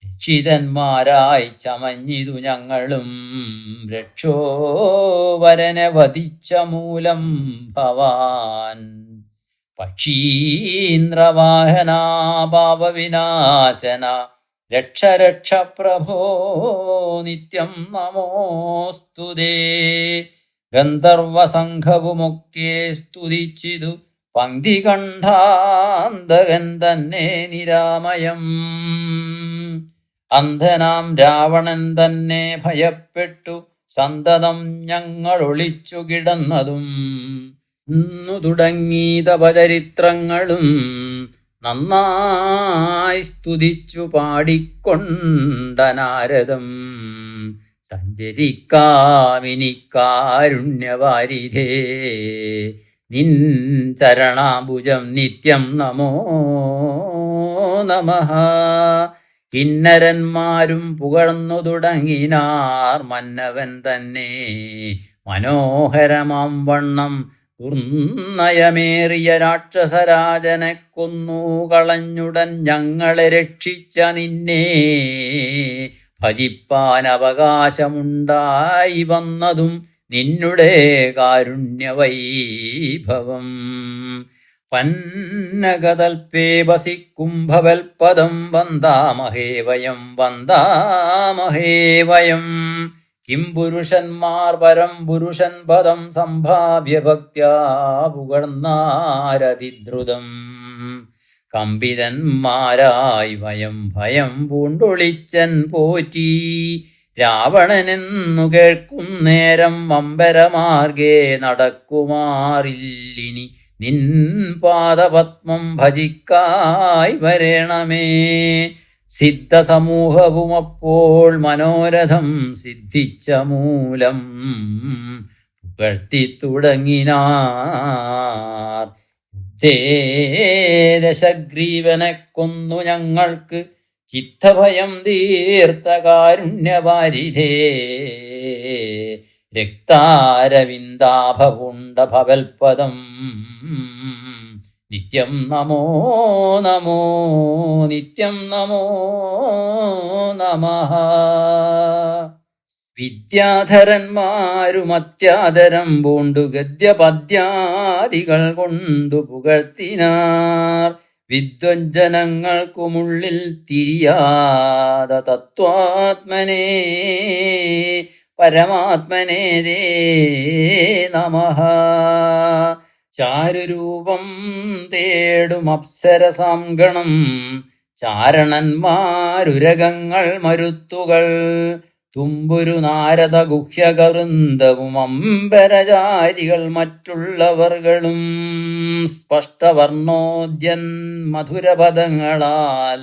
Speaker 1: രക്ഷിതന്മാരായി ചമഞ്ഞിതു ഞങ്ങളും രക്ഷോവരനെ വധിച്ച മൂലം ഭവാൻ പക്ഷീന്ദ്രവാഹനാ പാപവിനാശന രക്ഷ രക്ഷ പ്രഭോ നിത്യം നമോസ്തുതേ ഗന്ധർവസംഘവുമൊക്കെ സ്തുതിച്ചിതു പങ്ക്തി കണ്ഠാന്തകൻ തന്നെ നിരാമയം. അന്ധനാം രാവണൻ തന്നെ ഭയപ്പെട്ടു സന്തതം ഞങ്ങൾ ഒളിച്ചു കിടന്നതും ഇന്നു തുടങ്ങി തപചരിത്രങ്ങളും നന്നായി സ്തുതിച്ചു പാടിക്കൊണ്ട നാരദം. സഞ്ചരിക്കാമിനി കാരുണ്യവാരിധേ നിൻ ചരണാംബുജം നിത്യം നമോ നമഃ. കിന്നരന്മാരും പുകഴ്ന്നു തുടങ്ങിനാർ മന്നവൻ തന്നെ മനോഹരമാം വണ്ണം. ദുർനയമേറിയ രാക്ഷസരാജനെ കൊന്നു കളഞ്ഞുടൻ ഞങ്ങളെ രക്ഷിച്ച നിന്നെ ഭജിപ്പാൻ അവകാശമുണ്ടായി വന്നതും നിന്നുടെ കാരുണ്യവൈഭവം. പന്നകതൽപേ വസിക്കുംഭവൽപദം വന്ദാമഹേ വയം വന്ദാമഹേ വയം. കിം പുരുഷന്മാർ പരം പുരുഷൻ പദം സംഭാവ്യ ഭക്ത്യാ പുകഴ്ന്നാരതിദ്രുതം. കമ്പിതന്മാരായി വയം ഭയം പൂണ്ടൊളിച്ചൻ പോറ്റി രാവണനെന്നു കേൾക്കുന്നേരം അമ്പരമാർഗേ നടക്കുമാറില്ലിനി നിൻ പാദപത്മം ഭജിക്കായി വരേണമേ. സിദ്ധസമൂഹവുമപ്പോൾ മനോരഥം സിദ്ധിച്ച മൂലം പുകഴ്ത്തി തുടങ്ങിനാർ. ദശഗ്രീവനെ കൊന്നു ഞങ്ങൾക്ക് ചിത്തഭയം തീർത്ത കാരുണ്യവാരിധേ. രക്താരവിന്ദാഭപുണ്ട ഭവൽപദം നിത്യം നമോ നമോ നിത്യം നമോ നമഃ. വിദ്യാധരന്മാരും അത്യാദരം പൂണ്ടു ഗദ്യപദ്യാദികൾ കൊണ്ടു പുകഴ്ത്തിനാർ. വിദ്വജ്ജനങ്ങൾക്കുമുള്ളിൽ തിരിയാത തത്വാത്മനേ പരമാത്മനേ ദേ നമഃ. ചാരുരൂപം തേടും അപ്സരസാംഗണം ചാരണന്മാരുരകങ്ങൾ മരുത്തുകൾ തുമ്പുരു നാരദ ഗുഹ്യകവൃന്ദവും അമ്പരചാരികൾ മറ്റുള്ളവർകളും സ്പഷ്ടവർണോദ്യൻ മധുരപദങ്ങളാൽ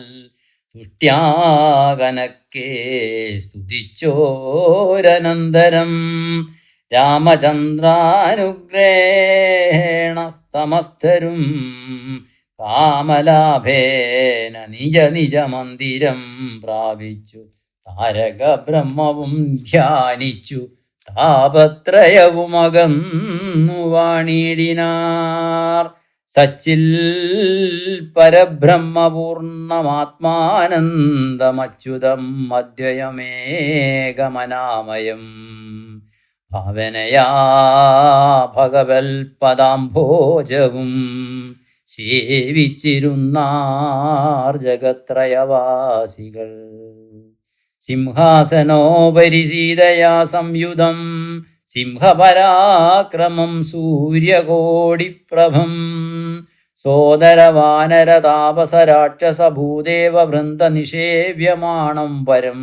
Speaker 1: തുഷ്ട്യാകനക്കെ സ്തുതിച്ചോരനന്തരം. രാമചന്ദ്രാനുഗ്രേണ സമസ്തരും കാമലാഭേന നിജ നിജ മന്ദിരം പ്രാപിച്ചു താരക ബ്രഹ്മവും ധ്യാനിച്ചു താപത്രയവുമകന്നു വാണിടിനാർ. സച്ചിൽ പരബ്രഹ്മപൂർണമാത്മാനന്ദമച്യുതം അദ്വയമേകമനാമയം. ഭാവനയാ ഭഗവൽ പദാംഭോജവും സേവിച്ചിരുന്നാർ ജഗത്രയവാസികൾ. സിംഹാസനോപരി സീതയാ സംയുതം സിംഹപരാക്രമം സൂര്യകോടിപ്രഭം. സോദരവാനരതാപസരാക്ഷസഭൂദേവ വൃന്ദ നിഷേവ്യമാണം പരം.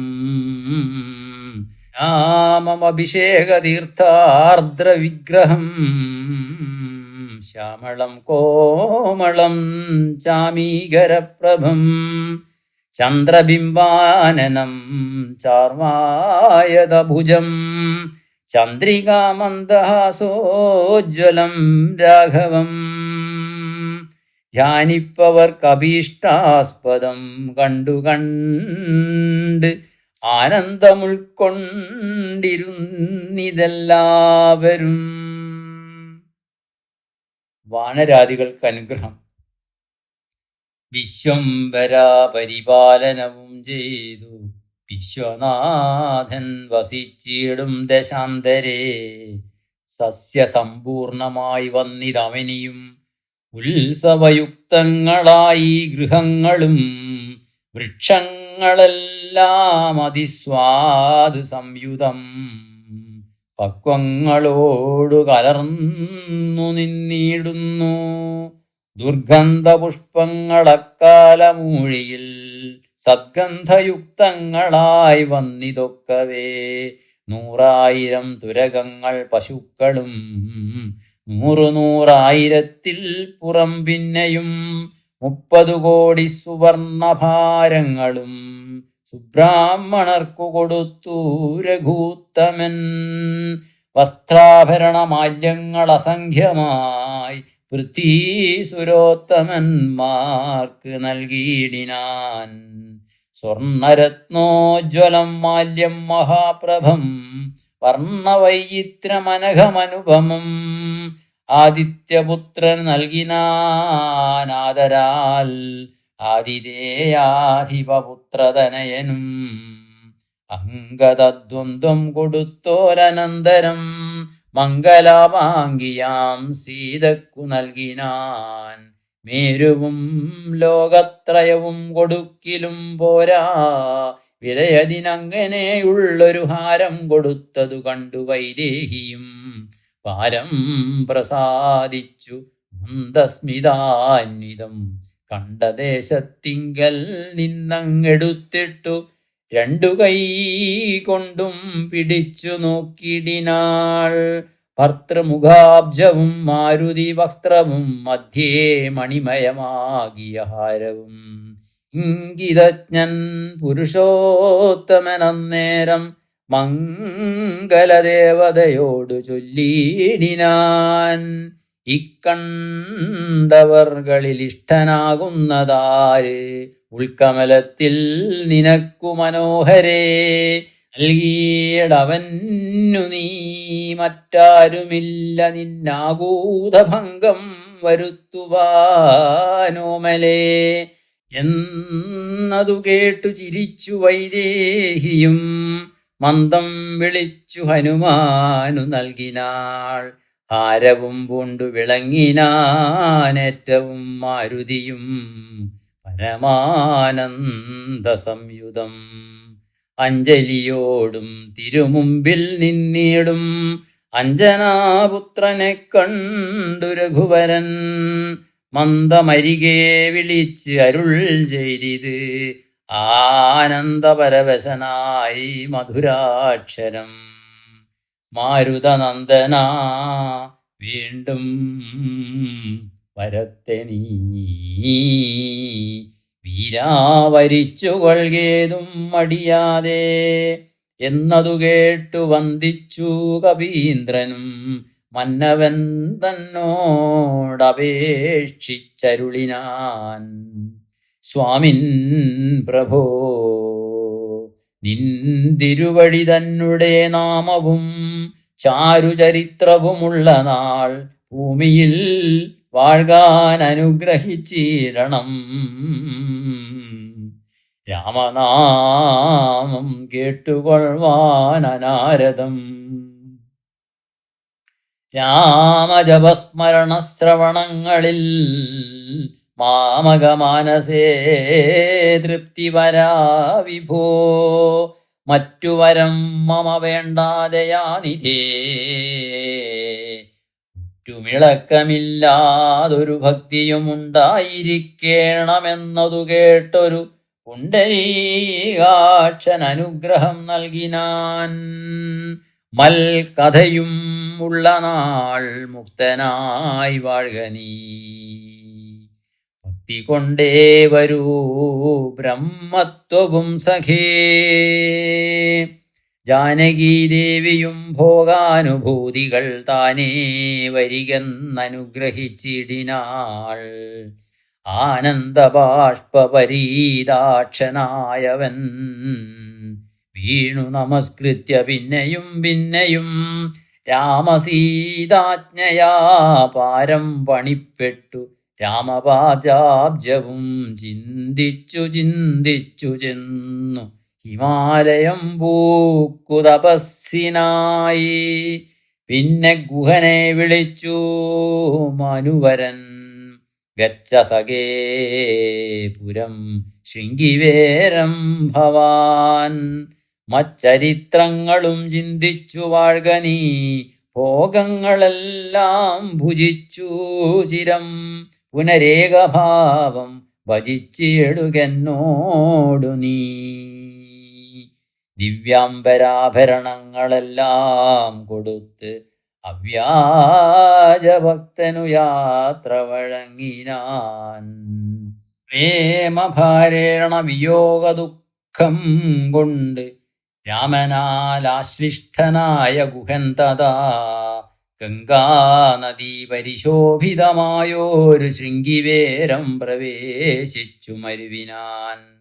Speaker 1: രാമമഭിഷേകതീർത്ഥാർദ്രവിഗ്രഹം ശ്യാമളം കോമളം ചാമീകരപ്രഭം. ചന്ദ്രബിംബാനനം ചാർവായതഭുജം ചന്ദ്രികാമന്ദഹാസോജ്വലം രാഘവം. ധ്യാനിപ്പവർക്കഭീഷ്ടാസ്പദം കണ്ടു കണ്ട് ആനന്ദമുൾക്കൊണ്ടിരുന്നിതെല്ലാവരും. വാനരാദികൾക്ക് അനുഗ്രഹം. വിശ്വംഭരാ പരിപാലനവും ചെയ്തു വിശ്വനാഥൻ വസിച്ചിടും ദശാന്തരേ. സസ്യസമ്പൂർണമായി വന്നിതവനിയും ഉത്സവയുക്തങ്ങളായി ഗൃഹങ്ങളും വൃക്ഷങ്ങളെല്ലാം അതിസ്വാദ് സംയുതം. പക്വങ്ങളോടു കലർന്നു നിന്നിടുന്നു. ദുർഗന്ധ പുഷ്പങ്ങളക്കാലമൂഴിയിൽ സദ്ഗന്ധയുക്തങ്ങളായി വന്നിതൊക്കവേ. 100,000 തുരകങ്ങൾ പശുക്കളും 100,000 പുറം പിന്നെയും 30 കോടി സുവർണഭാരങ്ങളും സുബ്രാഹ്മണർക്കു കൊടുത്തു രഘൂത്തമൻ. വസ്ത്രാഭരണമാല്യങ്ങൾ അസംഖ്യമായി പൃഥ്വീസുരോത്തമന്മാർക്ക് നൽകിയിടിനാൻ. സ്വർണരത്നോജ്വലം മാല്യം മഹാപ്രഭം വർണ്ണവൈചിത്രമനഘമനുപമം ആദിത്യപുത്രൻ നൽകിനാനാദരാൽ ആതിരേയാധിപപുത്രതനയനും. അംഗതദ്വന്ദ്വം കൊടുത്തോരനന്തരം മംഗലാമാങ്കിയാം സീതക്കു നൽകിനാൻ. മേരുവും ലോകത്രയവും കൊടുക്കിലും പോരാ, വിരയതിനങ്ങനെയുള്ളൊരു ഹാരം കൊടുത്തതു കണ്ടു വൈദേഹിയും പാരം പ്രസാദിച്ചു മന്ദസ്മിതാന്വിതം. കണ്ട ദേശത്തിങ്കൽ നിന്നങ്ങെടുത്തിട്ടു 2 കൈ കൊണ്ടും പിടിച്ചു നോക്കിടിനാൾ. ഭർത്തൃമുഖാബ്ജവും മാരുതി വസ്ത്രവും മധ്യേ മണിമയമാകിയ ഹാരവും. ഇംഗിതജ്ഞൻ പുരുഷോത്തമനന്നേരം മംഗലദേവതയോടു ചൊല്ലിടിനാൻ. ഇക്കണ്ടവർകളിൽ ഇഷ്ടനാകുന്നതാര്? ഉൾക്കമലത്തിൽ നിനക്കു മനോഹരേ നൽകിയിടവന്നു നീ. മറ്റാരുമില്ല നിന്നാകൂതഭംഗം വരുത്തുവാനോമലേ എന്നതു കേട്ടു ചിരിച്ചു വൈദേഹിയും മന്ദം വിളിച്ചു ഹനുമാനു നൽകിനാൾ. ഹാരവും പൂണ്ടു വിളങ്ങിനാനേറ്റവും മാരുതിയും പരമാനന്ദ സംയുതം. അഞ്ജലിയോടും തിരുമുമ്പിൽ നിന്നിടും അഞ്ജനാപുത്രനെ കണ്ടു രഘുവരൻ. മന്ദമരികെ വിളിച്ച് അരുൾ ചെയ്തിത് ആനന്ദപരവശനായി മധുരാക്ഷരം. മാരുതനന്ദന വീണ്ടും വരത്തെ നീ, വീരാവരിച്ചു കൊൾകേതും മടിയാതെ എന്നതു കേട്ടു വന്ദിച്ചു കപീന്ദ്രനും. മന്നവൻ തന്നോടപേക്ഷിച്ചരുളിനാൻ. സ്വാമിൻ പ്രഭോ, നിന്തിരുവടി തന്നെ നാമവും ചാരുചരിത്രവുമുള്ള നാൾ ഭൂമിയിൽ വാഴ്കാൻ അനുഗ്രഹിച്ചിടണം. രാമനാമം കേട്ടുകൊള്ളുവാൻ അനാരതം. രാമജപസ്മരണശ്രവണങ്ങളിൽ മാമകമാനസേ തൃപ്തി വരാ വിഭോ. മറ്റു വരം മമ വേണ്ടാതെയാനിധേ. ചുമിളക്കമില്ലാതൊരു ഭക്തിയും ഉണ്ടായിരിക്കണമെന്നതു കേട്ടൊരു പുണ്ടരീകാക്ഷൻ അനുഗ്രഹം നൽകിനാൻ. മൽകഥയും ഉള്ള നാൾ മുക്തനായി വാഴ്ക നീ. ഭക്തി കൊണ്ടേ വരൂ ബ്രഹ്മത്വവും സഖേ. ജാനകീദേവിയും ഭോഗാനുഭൂതികൾ താനേ വരികെന്നനുഗ്രഹിച്ചിടിനാൾ. ആനന്ദബാഷ്പരീതാക്ഷനായവൻ വീണു നമസ്കൃത്യ പിന്നെയും പിന്നെയും രാമസീതാജ്ഞയാ പാരം പണിപ്പെട്ടു രാമപാദാബ്ജവും ചിന്തിച്ചു ചിന്തിച്ചു ചെന്നു ഹിമാലയം പൂക്കു തപസ്സിനായി. പിന്നെ ഗുഹനെ വിളിച്ചു മനുവരൻ. ഗച്ഛ സഖേ പുരം ശൃംഗിവേരം ഭവാൻ. മച്ചരിത്രങ്ങളും ചിന്തിച്ചു വാഴ്ക നീ. ഭോഗങ്ങളെല്ലാം ഭുജിച്ചു ചിരം പുനരേകഭാവം ഭജിച്ചിടുകെന്നോടു നീ. ദിവ്യാംബരാഭരണങ്ങളെല്ലാം കൊടുത്ത് അവ്യാജഭക്തനു യാത്ര വഴങ്ങിനാൻ. പ്രേമഭാരേണ വിയോഗ ദുഃഖം കൊണ്ട് രാമനാലാശ്ലിഷ്ടനായ ഗുഹൻ തഥാ ഗംഗാനദീ പരിശോഭിതമായോരു ശൃംഗിവേരം പ്രവേശിച്ചു മരുവിനാൻ.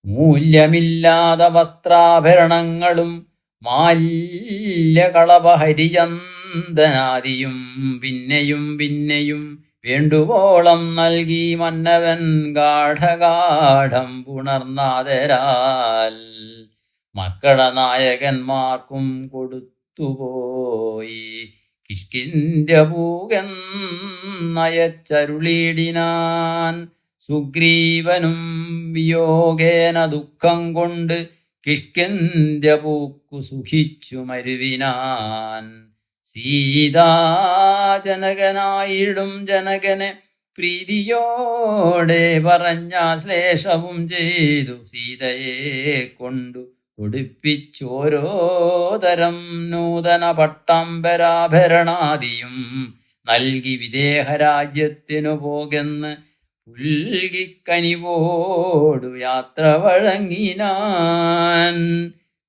Speaker 1: മൂല്യമില്ലാത്ത വസ്ത്രാഭരണങ്ങളും മാല്യകളഭഹരിചന്ദനാദിയും പിന്നെയും പിന്നെയും വേണ്ടുവോളം നൽകി മന്നവൻ ഗാഠഗാഠം പുണർന്നാദരാൽ മർക്കടനായകന്മാർക്കും കൊടുത്തുപോയി. കിഷ്കിന്ധ്യപൂകെന്നയച്ചരുളിയിടിനാൻ. സുഗ്രീവനും വിയോഗേന ദുഃഖം കൊണ്ട് കിഷ്കിന്ധ്യപൂക്കു സുഖിച്ചു മരുവിനാൻ. സീതാജനകനായിടും ജനകനെ പ്രീതിയോടെ പറഞ്ഞാശ്ലേഷവും ചെയ്തു സീതയെ കൊണ്ടു ഉടുപ്പിച്ചോരോ തരം നൂതന പട്ടാംബരാഭരണാദിയും നൽകി വിദേഹരാജ്യത്തിനു പോകെന്ന് പുൽകിക്കനിവോടു യാത്ര വഴങ്ങിനാൻ.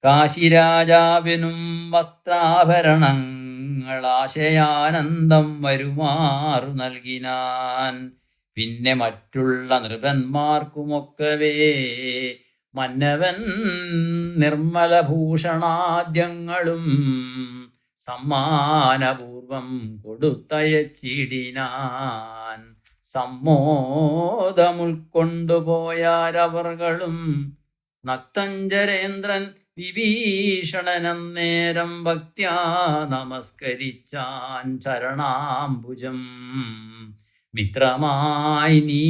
Speaker 1: കാശിരാജാവിനും വസ്ത്രാഭരണങ്ങളാശയാനന്ദം വരുമാറു നൽകിനാൻ. പിന്നെ മറ്റുള്ള നൃപന്മാർക്കുമൊക്കവേ മന്നവൻ നിർമ്മലഭൂഷണാദ്യങ്ങളും സമ്മാനപൂർവം കൊടുത്തയച്ചിടിനാൻ. സമ്മോദമുൾക്കൊണ്ടുപോയാരവർകളും നക്തഞ്ചരേന്ദ്രൻ വിഭീഷണനന്നേരം ഭക്ത്യാ നമസ്കരിച്ചാൻ ചരണാംബുജം. മിത്രമായി നീ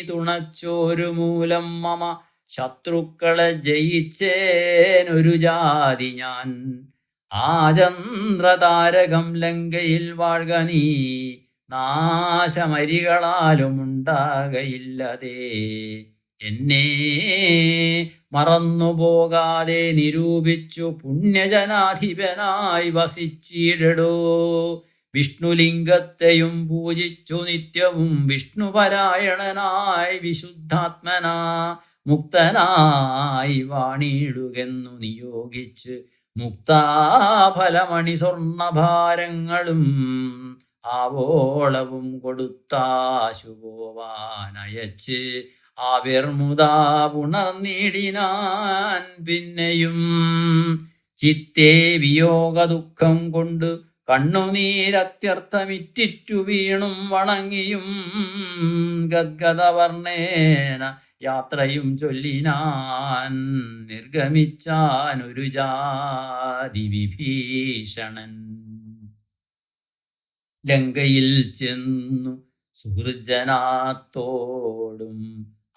Speaker 1: തുണച്ചോരു മൂലം മമ ശത്രുക്കളെ ജയിച്ചേനൊരു ജാതി ഞാൻ. ആചന്ദ്രതാരകം ലങ്കയിൽ വാഴ്ക നീ, നാശമരികളാലും ഉണ്ടാകയില്ലതേ. എന്നെ മറന്നുപോകാതെ നിരൂപിച്ചു പുണ്യജനാധിപനായി വസിച്ചിടടോ. വിഷ്ണുലിംഗത്തെയും പൂജിച്ചു നിത്യവും വിഷ്ണുപരായണനായി വിശുദ്ധാത്മനാ മുക്തനായി വാണിടുകെന്നു നിയോഗിച്ച് മുക്താഫലമണി സ്വർണഭാരങ്ങളും ആവോളവും കൊടുത്താശു പോവാനയച്ച് ആവിർമുദാ പുണർന്നിടിനാൻ. പിന്നെയും ചിത്തേ വിയോഗ ദുഃഖം കൊണ്ട് കണ്ണുനീരത്യർത്ഥമിറ്റിറ്റു വീണും വണങ്ങിയും ഗദ്ഗദവർണ്ണേന യാത്രയും ചൊല്ലിനാൻ. നിർഗമിച്ചാനൊരു ജാതി വിഭീഷണൻ. ലങ്കയിൽ ചെന്നു സുഹൃജനാത്തോടും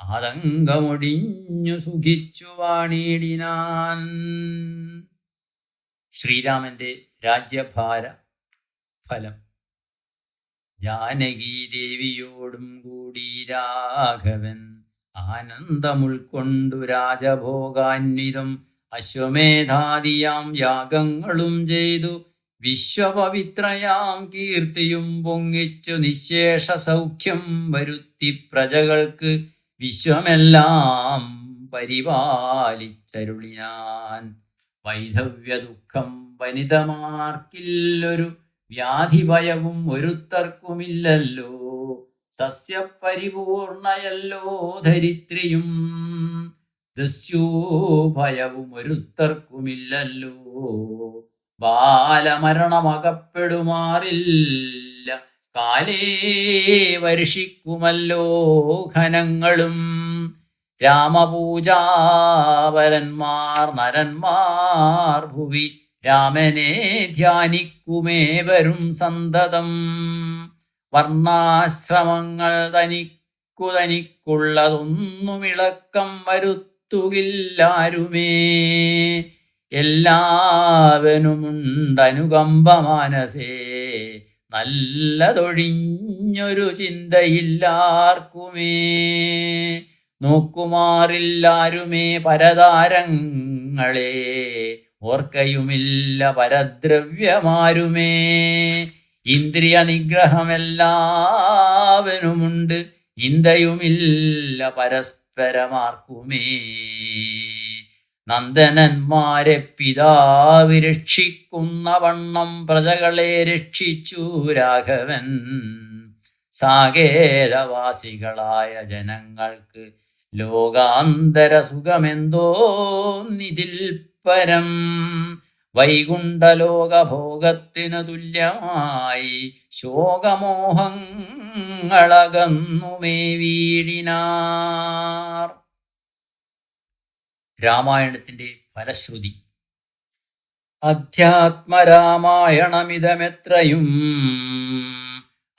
Speaker 1: ആതങ്കമൊടിഞ്ഞു സുഖിച്ചു വാണിടിനാൻ. ശ്രീരാമന്റെ രാജ്യഭാര ഫലം. ജാനകീദേവിയോടും കൂടി രാഘവൻ ആനന്ദമുൾക്കൊണ്ടു രാജഭോഗാന്വിതം അശ്വമേധാദിയാം യാഗങ്ങളും ചെയ്തു വിശ്വപവിത്രയാം കീർത്തിയും പൊങ്ങിച്ചു നിശേഷ സൗഖ്യം വരുത്തി പ്രജകൾക്ക് വിശ്വമെല്ലാം പരിപാലിച്ചരുളിനാൻ. വൈധവ്യ ദുഃഖം വനിതമാർക്കില്ലൊരു വ്യാധിഭയവും ഒരുത്തർക്കുമില്ലല്ലോ. സസ്യപരിപൂർണയല്ലോ ധരിത്രിയും ദസ്യൂഭയവും ഒരുത്തർക്കുമില്ലല്ലോ. ബാലമരണമകപ്പെടുമാറില്ല, കാലേ വർഷിക്കുമല്ലോ ഘനങ്ങളും. രാമപൂജാപരന്മാർ നരന്മാർ ഭുവി രാമനെ ധ്യാനിക്കുമേവരും സന്തതം. വർണ്ണാശ്രമങ്ങൾ തനിക്കുള്ളതൊന്നുമിളക്കം വരുത്തുന്നില്ലല്ലോ. വരുത്തുകില്ലാരുമേ. എല്ലാവനുമുണ്ടനുകമ്പ മാനസേ, നല്ലതൊഴിഞ്ഞൊരു ചിന്തയില്ലാർക്കുമേ. നോക്കുമാറില്ലാരുമേ പരതാരങ്ങളെ, ഓർക്കയുമില്ല പരദ്രവ്യമാരുമേ. ഇന്ദ്രിയ നിഗ്രഹമെല്ലാവനുമുണ്ട്, ഇന്ദയുമില്ല പരസ്പരമാർക്കുമേ. നന്ദനന്മാരെ പിതാവ് രക്ഷിക്കുന്ന വണ്ണം പ്രജകളെ രക്ഷിച്ചു രാഘവൻ. സാകേതവാസികളായ ജനങ്ങൾക്ക് ലോകാന്തര സുഖമെന്തോന്നിതിൽ പരം. വൈകുണ്ഠലോകഭോഗത്തിനു തുല്യമായി ശോകമോഹങ്ങളകന്നുമേ വീടിനാർ. രാമായണത്തിന്റെ ഫലശ്രുതി. അധ്യാത്മരാമായണമിതമെത്രയും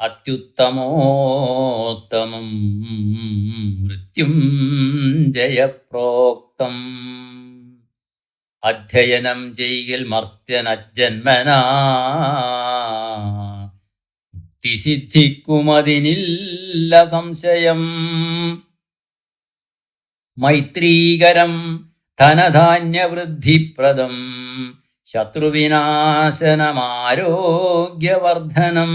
Speaker 1: അത്യുത്തമോത്തമം മൃത്യുഞ്ജയപ്രോക്തം. അധ്യയനം ചെയ്യിൽ മർത്യനജ്ജന്മനാ, മുക്തിസിദ്ധിക്കുമതിനില്ല സംശയം. മൈത്രീകരം ധനധാന്യവൃദ്ധിപ്രദം, ശത്രുവിനാശനമാരോഗ്യവർദ്ധനം.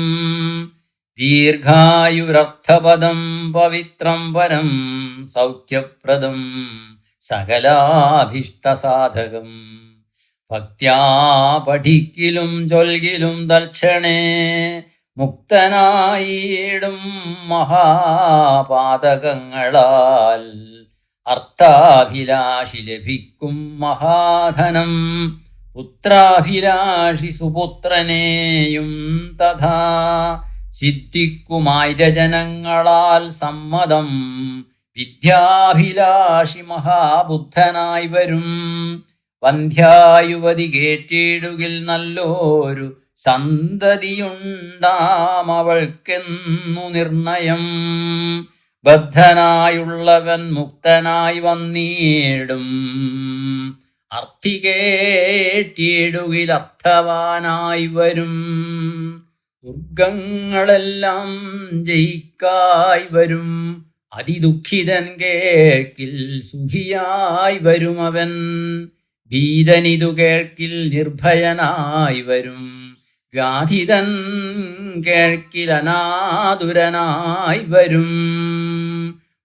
Speaker 1: ദീർഘായുരർത്ഥപദം പവിത്രം പരം, സൗഖ്യപ്രദം സകലാഭീഷ്ടസാധകം. ഭക്ത്യാ പഠിക്കിലും ചൊൽകിലും തൽക്ഷണേ, മുക്തനായിടും മഹാപാതകങ്ങളാൽ. അർത്ഥാഭിലാഷി ലഭിക്കും മഹാധനം, പുത്രാഭിലാഷി സുപുത്രനെയും തഥാ. സിദ്ധിക്കുമായിരജനങ്ങളാൽ സമ്മതം, വിദ്യാഭിലാഷി മഹാബുദ്ധനായി വരും. വന്ധ്യായുവതി കേട്ടിടുകിൽ നല്ലോരു സന്തതിയുണ്ടാമവൾക്കെന്നു നിർണയം. ബദ്ധനായുള്ളവൻ മുക്തനായി വന്നിടും, അർത്ഥി കേട്ടിടുകിൽ അർത്ഥവാനായി വരും. ദുർഗങ്ങളെല്ലാം ജയിക്കായി വരും, അതിദുഃഖിതൻ കേൾക്കിൽ സുഖിയായി വരുമവൻ. ഭീതനിതു കേൾക്കിൽ നിർഭയനായി വരും, വ്യാധിതൻ കേൾക്കിൽ അനാതുരനായി വരും.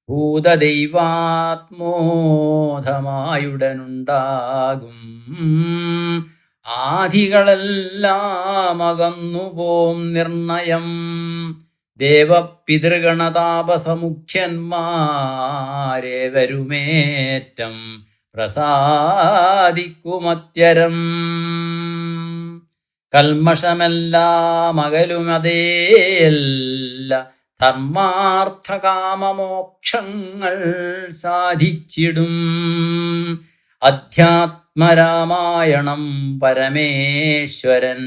Speaker 1: ഭൂതദൈവാത്മോധമായുടനുണ്ടാകും, ആധികളെല്ലാം അകന്നുപോം നിർണയം. ദേവപിതൃഗണതാപസമുഖ്യന്മാരേവരുമേറ്റം പ്രസാദിക്കുമത്യരം. കൽമഷമെല്ലാം അകലുമതേയല്ല, ധർമാർത്ഥകാമമോക്ഷങ്ങൾ സാധിച്ചിടും. അധ്യാത്മരാമായണം പരമേശ്വരൻ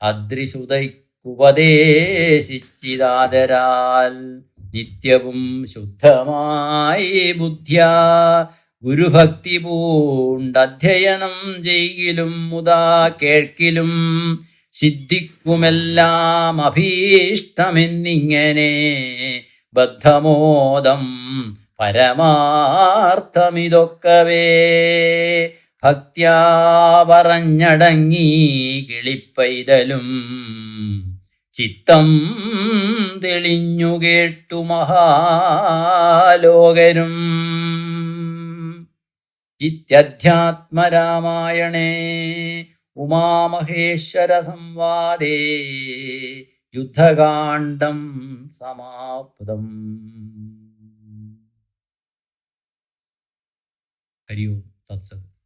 Speaker 1: അദ്രിസുതയ്ക്കുപദേശിച്ചിതാദരാൽ. നിത്യവും ശുദ്ധമായി ബുദ്ധ്യാ ഗുരുഭക്തി പൂണ്ടധ്യയനം ചെയ്യിലും മുതാ കേൾക്കിലും. സിദ്ധിക്കുമെല്ലാം അഭീഷ്ടമെന്നിങ്ങനെ ബദ്ധമോദം പരമാർത്ഥമിതൊക്കവേ. ഭക്ത്യാ പറഞ്ഞടങ്ങി കിളിപ്പൈതലും, ചിത്തം തെളിഞ്ഞു കേട്ടു മഹാലോകരും. ഇത്യധ്യാത്മരാമായണേ ഉമാമഹേശ്വര സംവാദേ യുദ്ധകാണ്ഡം സമാപ്തം. ഹരി ഓം തത്സത്.